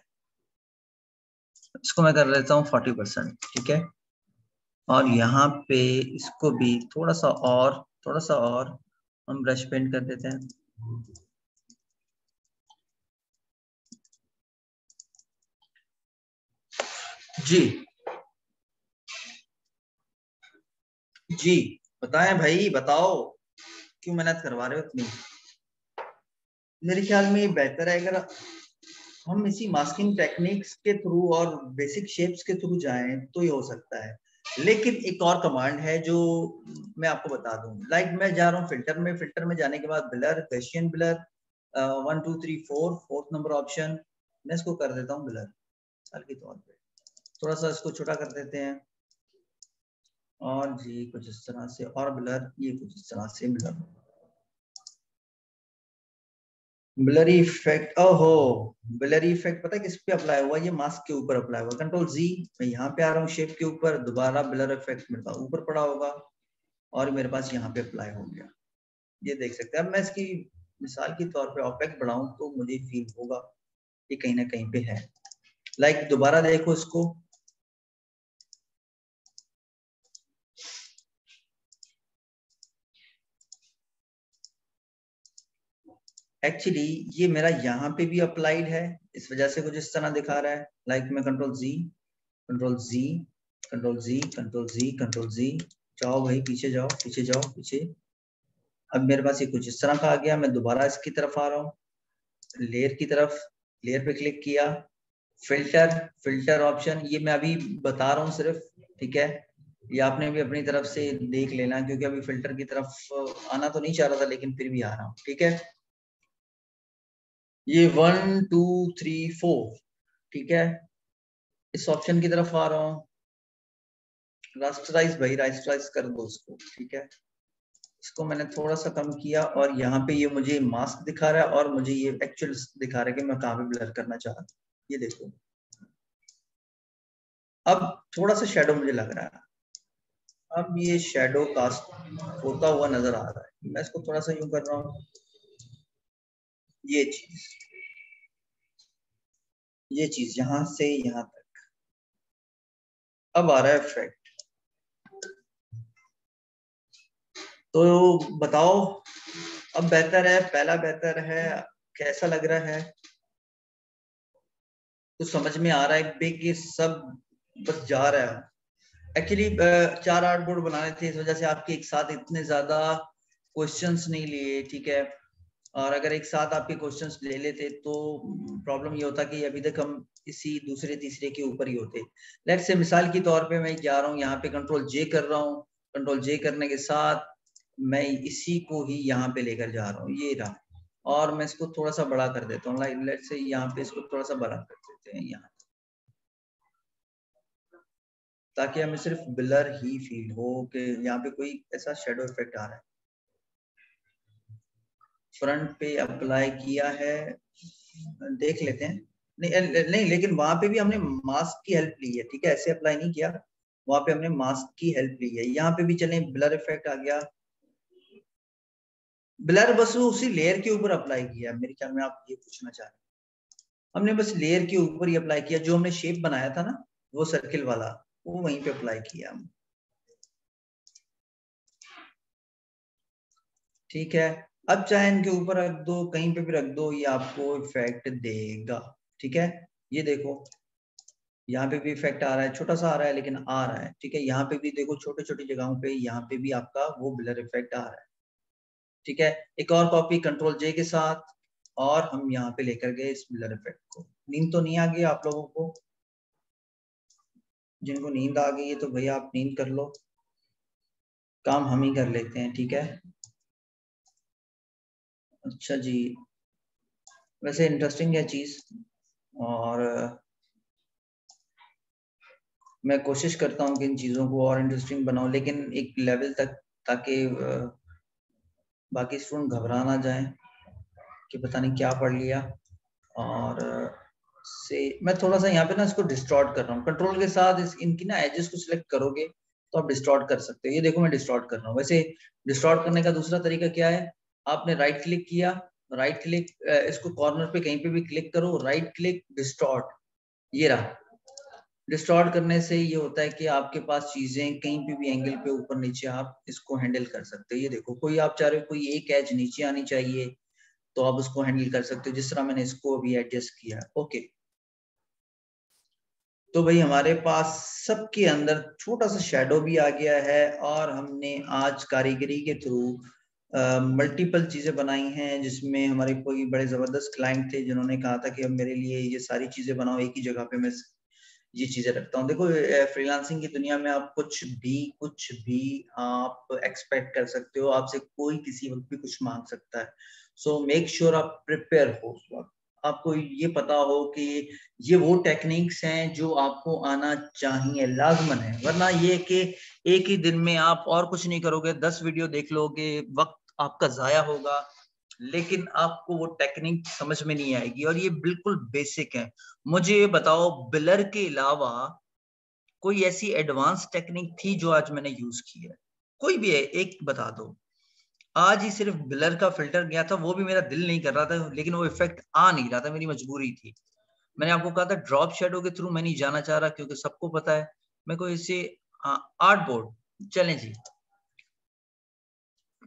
इसको मैं कर लेता हूँ 40%। ठीक है, और यहाँ पे इसको भी थोड़ा सा और, थोड़ा सा और हम ब्रश पेंट कर देते हैं। जी जी, बताएं भाई, बताओ क्यों मेहनत करवा रहे हो इतनी? मेरे ख्याल में ये बेहतर है अगर हम इसी मास्किंग टेक्निक्स के थ्रू और बेसिक शेप्स के थ्रू जाएं तो ये हो सकता है। लेकिन एक और कमांड है जो मैं आपको बता दूं। लाइक मैं जा रहा हूँ फिल्टर में, फिल्टर में जाने के बाद blur, Gaussian blur, 1 2 3 4, fourth number option, मैं इसको कर देता हूँ ब्लर। मिसाल के तौर पे थोड़ा सा इसको छोटा कर देते हैं, और जी कुछ इस तरह से, और ब्लर, ये कुछ इस तरह से ब्लर। ब्लरी इफेक्ट, ओहो, ब्लरी इफेक्ट पता है किस पे अप्लाई हुआ? ये मास्क के ऊपर अप्लाई हुआ। कंट्रोल जी, मैं यहाँ पे आ रहा हूँ शेप के ऊपर, दोबारा ब्लर इफेक्ट मेरे पास ऊपर पड़ा होगा और मेरे पास यहाँ पे अप्लाई हो गया। ये देख सकते हैं। अब मैं इसकी मिसाल के तौर पे ऑपेक बढ़ाऊं तो मुझे फील होगा ये कहीं ना कहीं पे है। लाइक दोबारा देखो इसको, एक्चुअली ये मेरा यहाँ पे भी अप्लाइड है, इस वजह से कुछ इस तरह दिखा रहा है। लाइक मैं कंट्रोल जी, कंट्रोल जी, कंट्रोल जी, कंट्रोल जी, कंट्रोल जी, जाओ भाई पीछे जाओ, पीछे जाओ, पीछे। अब मेरे पास ये कुछ इस तरह का आ गया। मैं दोबारा इसकी तरफ आ रहा हूँ, लेयर की तरफ, लेयर पे क्लिक किया, फिल्टर, फिल्टर ऑप्शन, ये मैं अभी बता रहा हूँ सिर्फ। ठीक है, ये आपने भी अपनी तरफ से देख लेना, क्योंकि अभी फिल्टर की तरफ आना तो नहीं चाह रहा था, लेकिन फिर भी आ रहा हूँ। ठीक है, ये 1 2 3 4, ठीक है, इस ऑप्शन की तरफ आ रहा हूँ। रास्टराइज भाई, रास्टराइज कर दो इसको। ठीक है, इसको मैंने थोड़ा सा कम किया और यहाँ पे ये मुझे मास्क दिखा रहा है और मुझे ये एक्चुअल दिखा रहा है कि मैं कहाँ पे ब्लर करना चाह रहा हूँ। ये देखो, अब थोड़ा सा शेडो मुझे लग रहा है। अब ये शेडो कास्ट होता हुआ नजर आ रहा है। मैं इसको थोड़ा सा यूं कर रहा हूँ, ये चीज, ये चीज यहाँ से यहाँ तक। अब आ रहा है इफेक्ट। तो बताओ, अब बेहतर है, पहला बेहतर है, कैसा लग रहा है? कुछ समझ में आ रहा है बे कि सब बस जा रहा है? एक्चुअली 4 आर्ट बोर्ड बनाने थे, इस वजह से आपके एक साथ इतने ज्यादा क्वेश्चंस नहीं लिए। ठीक है, और अगर एक साथ आपके क्वेश्चंस ले लेते तो प्रॉब्लम ये होता कि अभी तक हम इसी दूसरे तीसरे के ऊपर ही होते। लेट्स से मिसाल के तौर पे मैं जा रहा हूँ यहाँ पे, कंट्रोल जे कर रहा हूँ, कंट्रोल जे करने के साथ मैं इसी को ही यहाँ पे लेकर जा रहा हूँ, ये रहा। और मैं इसको थोड़ा सा बड़ा कर देता हूँ। लाइक लेट्स से यहाँ पे इसको थोड़ा सा बड़ा कर देते हैं यहाँ। ताकि हमें सिर्फ ब्लर ही फील हो कि यहाँ पे कोई ऐसा शेडो इफेक्ट आ रहा है। फ्रंट पे अप्लाई किया है, देख लेते हैं। नहीं, लेकिन वहां पे भी हमने मास्क की हेल्प ली है, ठीक है, ऐसे अप्लाई नहीं किया, वहां पे हमने मास्क की हेल्प ली है। यहाँ पे भी चले, ब्लर इफेक्ट आ गया, ब्लर बस उसी लेयर के ऊपर अप्लाई किया, मेरे ख्याल में आप ये पूछना चाह रहे हैं। हमने बस लेयर के ऊपर ही अप्लाई किया, जो हमने शेप बनाया था ना वो सर्किल वाला, वो वहीं पे अप्लाई किया हम। ठीक है, अब चाहे इनके ऊपर रख दो, कहीं पे भी रख दो, ये आपको इफेक्ट देगा। ठीक है, ये देखो यहाँ पे भी इफेक्ट आ रहा है, छोटा सा आ रहा है लेकिन आ रहा है। ठीक है, यहाँ पे भी देखो छोटे छोटी जगहों पे, यहाँ पे भी आपका वो ब्लर इफेक्ट आ रहा है। ठीक है, एक और कॉपी कंट्रोल जे के साथ, और हम यहाँ पे लेकर गए इस ब्लर इफेक्ट को। नींद तो नहीं आ गई आप लोगों को? जिनको नींद आ गई है तो भैया आप नींद कर लो, काम हम ही कर लेते हैं। ठीक है, अच्छा जी, वैसे इंटरेस्टिंग है चीज, और मैं कोशिश करता हूँ कि इन चीजों को और इंटरेस्टिंग बनाऊं, लेकिन एक लेवल तक, ताकि बाकी स्टूडेंट घबरा ना जाए कि पता नहीं क्या पढ़ लिया। और से मैं थोड़ा सा यहाँ पे ना इसको डिस्टॉर्ट कर रहा हूँ, कंट्रोल के साथ इनकी ना एजेस को सिलेक्ट करोगे तो आप डिस्टॉर्ट कर सकते हो। ये देखो मैं डिस्टॉर्ट कर रहा हूँ। वैसे डिस्टॉर्ट करने का दूसरा तरीका क्या है, आपने राइट क्लिक किया, राइट क्लिक, इसको कॉर्नर पे कहीं पे भी क्लिक करो, राइट क्लिक डिस्टॉर्ट, ये रहा। डिस्टॉर्ट करने से ये होता है कि आपके पास चीजें कहीं पे भी एंगल पे ऊपर नीचे आप इसको हैंडल कर सकते हो। ये देखो, कोई आप चाह रहे हो कोई एक एज नीचे आनी चाहिए तो आप उसको हैंडल कर सकते हो, जिस तरह मैंने इसको अभी एडजस्ट किया। ओके, तो भाई हमारे पास सबके अंदर छोटा सा शेडो भी आ गया है, और हमने आज कारीगरी के थ्रू मल्टीपल चीजें बनाई हैं, जिसमें हमारे कोई बड़े जबरदस्त क्लाइंट थे जिन्होंने कहा था कि अब मेरे लिए ये सारी चीजें बनाओ, एक ही जगह पे मैं ये चीजें रखता हूँ। देखो फ्रीलांसिंग की दुनिया में आप कुछ भी आप एक्सपेक्ट कर सकते हो, आपसे कोई किसी वक्त भी कुछ मांग सकता है। सो मेक श्योर आप प्रिपेयर हो उस वक्त, आपको ये पता हो कि ये वो टेक्निक्स हैं जो आपको आना चाहिए, लाजमन है। वरना ये कि एक ही दिन में आप और कुछ नहीं करोगे, 10 वीडियो देख लोगे, वक्त आपका जाया होगा, लेकिन आपको वो टेक्निक समझ में नहीं आएगी। और ये बिल्कुल बेसिक है। मुझे ये बताओ, ब्लर के अलावा कोई ऐसी एडवांस टेक्निक थी जो आज मैंने यूज की है? कोई भी है, एक बता दो। आज ही सिर्फ ब्लर का फिल्टर गया था, वो भी मेरा दिल नहीं कर रहा था, लेकिन वो इफेक्ट आ नहीं रहा था, मेरी मजबूरी थी। मैंने आपको कहा था ड्रॉप शेडो के थ्रू मैं नहीं जाना चाह रहा, क्योंकि सबको पता है मैं कोई इसे आर्ट बोर्ड चलें जी,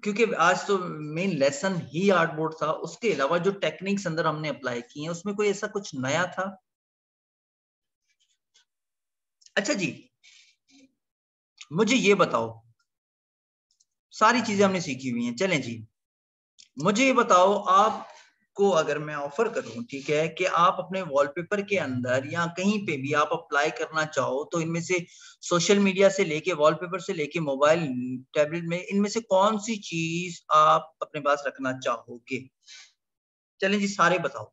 क्योंकि आज तो मेन लेसन ही आर्ट बोर्ड था। उसके अलावा जो टेक्निक्स अंदर हमने अप्लाई की हैं उसमें कोई ऐसा कुछ नया था? अच्छा जी, मुझे ये बताओ, सारी चीजें हमने सीखी हुई हैं, चलें जी, मुझे ये बताओ, आपको अगर मैं ऑफर करूं, ठीक है, कि आप अपने वॉलपेपर के अंदर या कहीं पे भी आप अप्लाई करना चाहो, तो इनमें से सोशल मीडिया से लेके, वॉलपेपर से लेके, मोबाइल, टैबलेट में, इनमें से कौन सी चीज आप अपने पास रखना चाहोगे? चलें जी, सारे बताओ।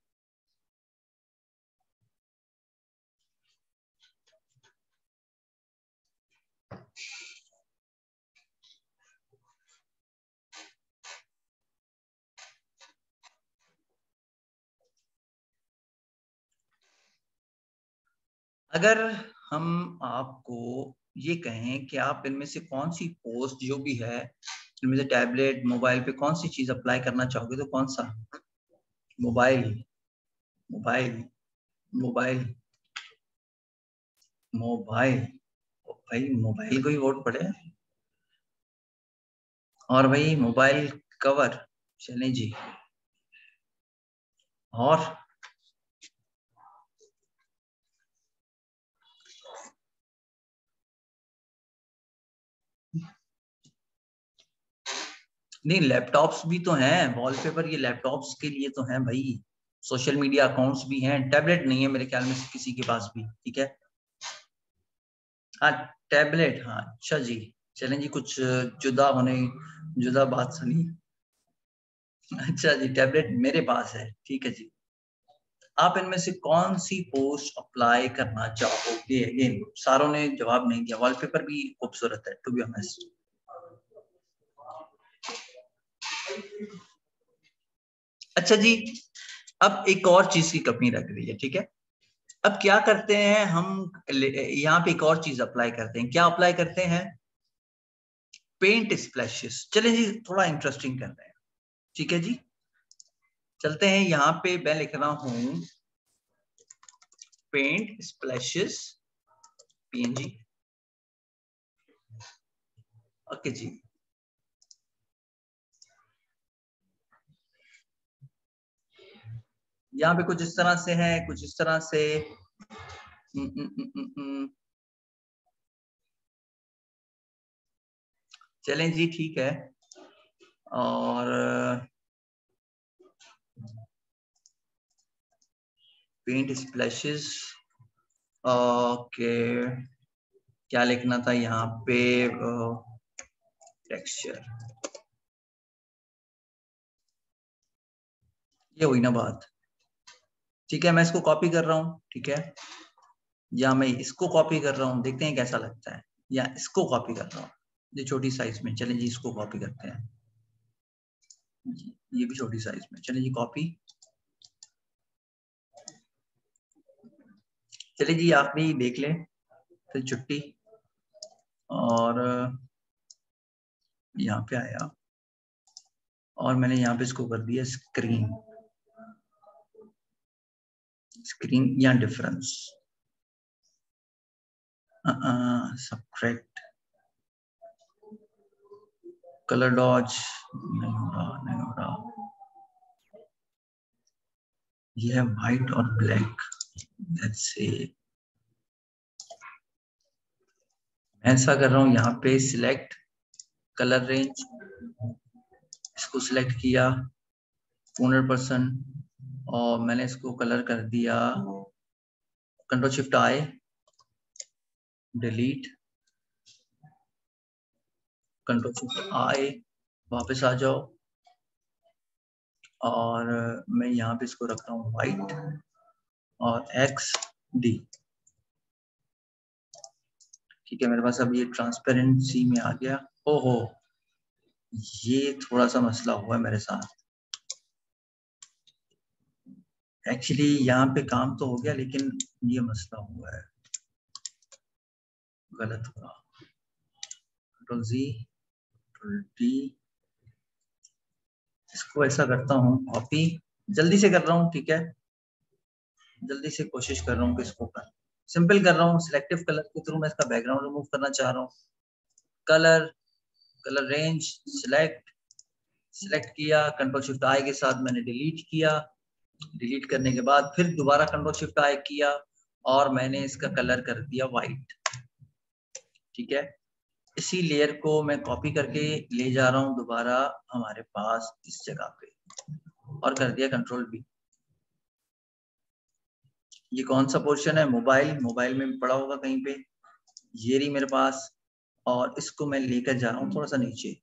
अगर हम आपको ये कहें कि आप इनमें से कौन सी पोस्ट जो भी है, इनमें से टैबलेट, मोबाइल पे कौन सी चीज अप्लाई करना चाहोगे, तो कौन सा? मोबाइल, मोबाइल, मोबाइल, मोबाइल, भाई मोबाइल को ही वोट पड़े। और भाई मोबाइल कवर, चलें जी। और नहीं, लैपटॉप्स भी तो हैं, वॉलपेपर ये लैपटॉप्स के लिए तो हैं भाई, सोशल मीडिया अकाउंट्स भी हैं। टैबलेट नहीं है मेरे ख्याल में किसी के पास भी, ठीक है। हाँ, टैबलेट, हाँ, अच्छा जी, चलें जी, कुछ जुदा होने, जुदा बात सुनी। अच्छा जी, टैबलेट मेरे पास है, ठीक है जी। आप इनमें से कौन सी पोस्ट अप्लाई करना चाहोगे? अगेन सारों ने जवाब नहीं दिया। वॉलपेपर भी खूबसूरत है टू बी ऑनेस्ट। अच्छा जी, अब एक और चीज की कमी रख रही है, ठीक है। अब क्या करते हैं हम, यहाँ पे एक और चीज अप्लाई करते हैं। क्या अप्लाई करते हैं? Paint splashes. चलिए जी, थोड़ा इंटरेस्टिंग कर रहे हैं, ठीक है जी। चलते हैं, यहाँ पे मैं लिख रहा हूं पेंट स्प्लैशेस PNG। ओके जी। यहाँ पे कुछ इस तरह से है, कुछ इस तरह से। चलें जी, ठीक है। और पेंट स्प्लैशेस, ओके। क्या लिखना था यहाँ पे? टेक्सचर, ये हुई ना बात। ठीक है, मैं इसको कॉपी कर रहा हूँ, ठीक है। या मैं इसको कॉपी कर रहा हूँ, देखते हैं कैसा लगता है। या इसको कॉपी कर रहा हूँ, ये छोटी साइज में। चलें जी, इसको कॉपी करते हैं। ये भी छोटी साइज में। चलें जी, कॉपी। चलिए जी, आप भी देख लें, फिर छुट्टी। और यहाँ पे आया और मैंने यहाँ पे इसको कर दिया स्क्रीन। स्क्रीन या डिफरेंस, सबट्रैक्ट, कलर डॉज, नहीं हो रहा, नहीं हो रहा। ये है व्हाइट और ब्लैक। लेट्स से मैं ऐसा कर रहा हूँ, यहाँ पे सिलेक्ट कलर रेंज, इसको सिलेक्ट किया 100% और मैंने इसको कलर कर दिया कंट्रोल शिफ्ट आई, डिलीट, कंट्रोल शिफ्ट आई, वापस आ जाओ। और मैं यहाँ पे इसको रख रहा हूँ व्हाइट और XD। ठीक है, मेरे पास अब ये ट्रांसपेरेंसी में आ गया। ओहो, ये थोड़ा सा मसला हुआ है मेरे साथ। एक्चुअली यहाँ पे काम तो हो गया, लेकिन ये मसला हुआ है, गलत हुआ। कंट्रोल Z, कंट्रोल D, इसको ऐसा करता हूँ कॉपी, जल्दी से कर रहा हूँ, ठीक है। जल्दी से कोशिश कर रहा हूँ कि इसको कर सिंपल कर रहा हूँ। सिलेक्टिव कलर के थ्रू मैं इसका बैकग्राउंड रिमूव करना चाह रहा हूँ। Colour, colour range, select, select किया, कंट्रोल शिफ्ट आई के साथ मैंने डिलीट किया। डिलीट करने के बाद फिर दोबारा कंट्रोल शिफ्ट आई किया और मैंने इसका कलर कर दिया व्हाइट, ठीक है। इसी लेयर को मैं कॉपी करके ले जा रहा हूँ दोबारा हमारे पास इस जगह पे और कर दिया कंट्रोल B। ये कौन सा पोर्शन है? मोबाइल, मोबाइल में पड़ा होगा कहीं पे, ये रही मेरे पास। और इसको मैं लेकर जा रहा हूँ थोड़ा सा नीचे।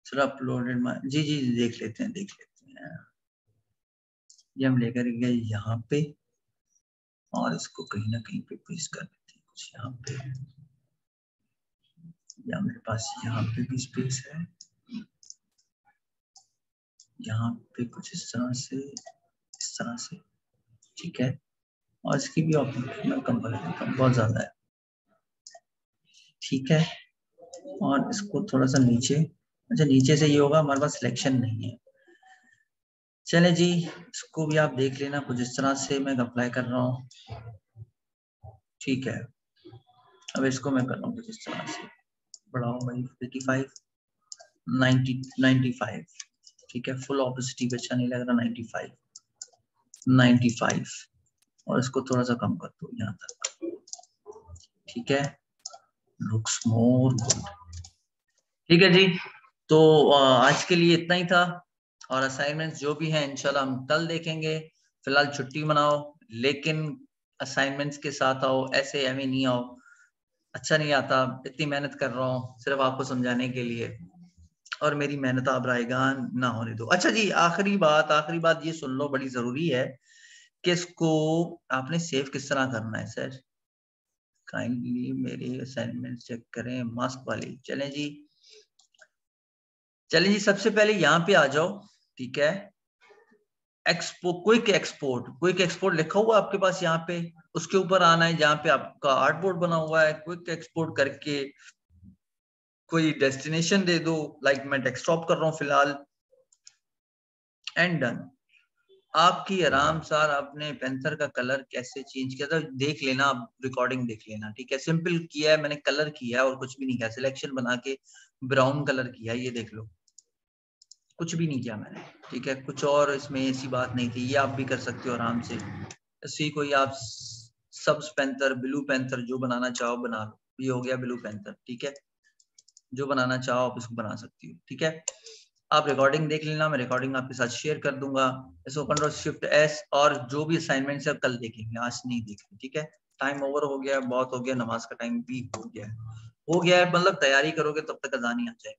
चलो अपलोडेड, जी जी देख लेते हैं, देख लेते हैं। ये हम लेकर गए यहाँ पे और इसको कहीं ना कहीं पे पेस्ट कर देते हैं कुछ यहाँ पे, या मेरे पास यहाँ पे भी स्पेस है, यहाँ पे कुछ इस तरह से, इस तरह से, ठीक है। और इसकी भी मैं कम कर देता हूँ, बहुत ज्यादा है, ठीक है। और इसको थोड़ा सा नीचे, अच्छा नीचे से ये होगा, हमारे पास सिलेक्शन नहीं है। चले जी, इसको भी आप देख लेना, कुछ इस तरह से मैं अप्लाई कर रहा हूँ, ठीक है। अब इसको मैं कर रहा हूँ कुछ इस तरह से, बढ़ाऊँ भाई 85, 90, 95, ठीक है। फुल ऑपोसिटी पे अच्छा नहीं लग रहा, 95, 95 और इसको थोड़ा सा कम कर दो यहाँ तक, ठीक है। लुक्स मोर गुड, ठीक है जी। तो आज के लिए इतना ही था और असाइनमेंट्स जो भी हैं इंशाल्लाह हम कल देखेंगे। फिलहाल छुट्टी मनाओ, लेकिन असाइनमेंट्स के साथ आओ, ऐसे हमें नहीं आओ, अच्छा नहीं आता। इतनी मेहनत कर रहा हूँ सिर्फ आपको समझाने के लिए। और मेरी मेहनत आप रायगान ना होने दो। अच्छा जी, आखिरी बात ये सुन लो, बड़ी जरूरी है कि इसको आपने सेव किस तरह करना है सर। काइंडली मेरी असाइनमेंट चेक करें, मास्क वाली। चलें जी, सबसे पहले यहाँ पे आ जाओ, ठीक है। क्विक एक्सपोर्ट लिखा हुआ आपके पास यहाँ पे, उसके ऊपर आना है जहाँ पे आपका आर्टबोर्ड बना हुआ है। क्विक एक्सपोर्ट करके कोई डेस्टिनेशन दे दो, लाइक मैं डेस्कटॉप कर रहा हूँ फिलहाल, एंड डन। आपकी आराम सार आपने पेंसिल का कलर कैसे चेंज किया था देख लेना, आप रिकॉर्डिंग देख लेना, ठीक है। सिंपल किया है मैंने, कलर किया है और कुछ भी नहीं किया, सिलेक्शन बना के ब्राउन कलर किया है, ये देख लो, कुछ भी नहीं किया मैंने, ठीक है। कुछ और इसमें ऐसी बात नहीं थी, ये आप भी कर सकते हो आराम से। ऐसी कोई आप सब पेंथर, ब्लू पेंथर जो बनाना चाहो बना लो, ये हो गया ब्लू पेंथर, ठीक है। जो बनाना चाहो आप इसको बना सकती हो, ठीक है। आप रिकॉर्डिंग देख लेना, मैं रिकॉर्डिंग आपके साथ शेयर कर दूंगा। इसको कंट्रोल शिफ्ट एस, और जो भी असाइनमेंट है कल देखेंगे, आज नहीं देखेंगे, ठीक है। टाइम ओवर हो गया, बहुत हो गया, नमाज का टाइम भी हो गया है, मतलब तैयारी करोगे तब तक अज़ान ही आ जाए,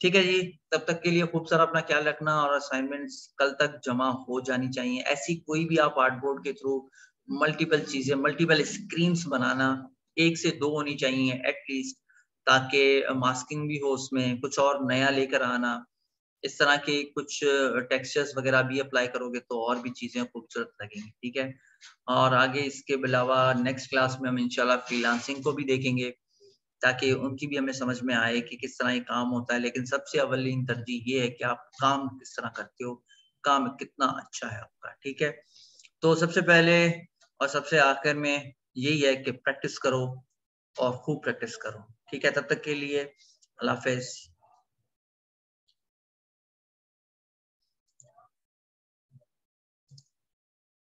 ठीक है जी। तब तक के लिए खूब सारा अपना ख्याल रखना, और असाइनमेंट्स कल तक जमा हो जानी चाहिए। ऐसी कोई भी आप आर्टबोर्ड के थ्रू मल्टीपल चीजें, मल्टीपल स्क्रीन्स बनाना, 1 से 2 होनी चाहिए एटलीस्ट, ताकि मास्किंग भी हो उसमें, कुछ और नया लेकर आना। इस तरह के कुछ टेक्सचर्स वगैरह भी अप्लाई करोगे तो और भी चीजें खूबसूरत लगेंगी, ठीक है। और आगे इसके अलावा नेक्स्ट क्लास में हम इंशाल्लाह फ्रीलांसिंग को भी देखेंगे, ताकि उनकी भी हमें समझ में आए कि किस तरह ये काम होता है। लेकिन सबसे अव्वलीन तरजीह ये है कि आप काम किस तरह करते हो, काम कितना अच्छा है आपका, ठीक है। तो सबसे पहले और सबसे आखिर में यही है कि प्रैक्टिस करो, और खूब प्रैक्टिस करो, ठीक है। तब तक के लिए अल्लाह हाफिज।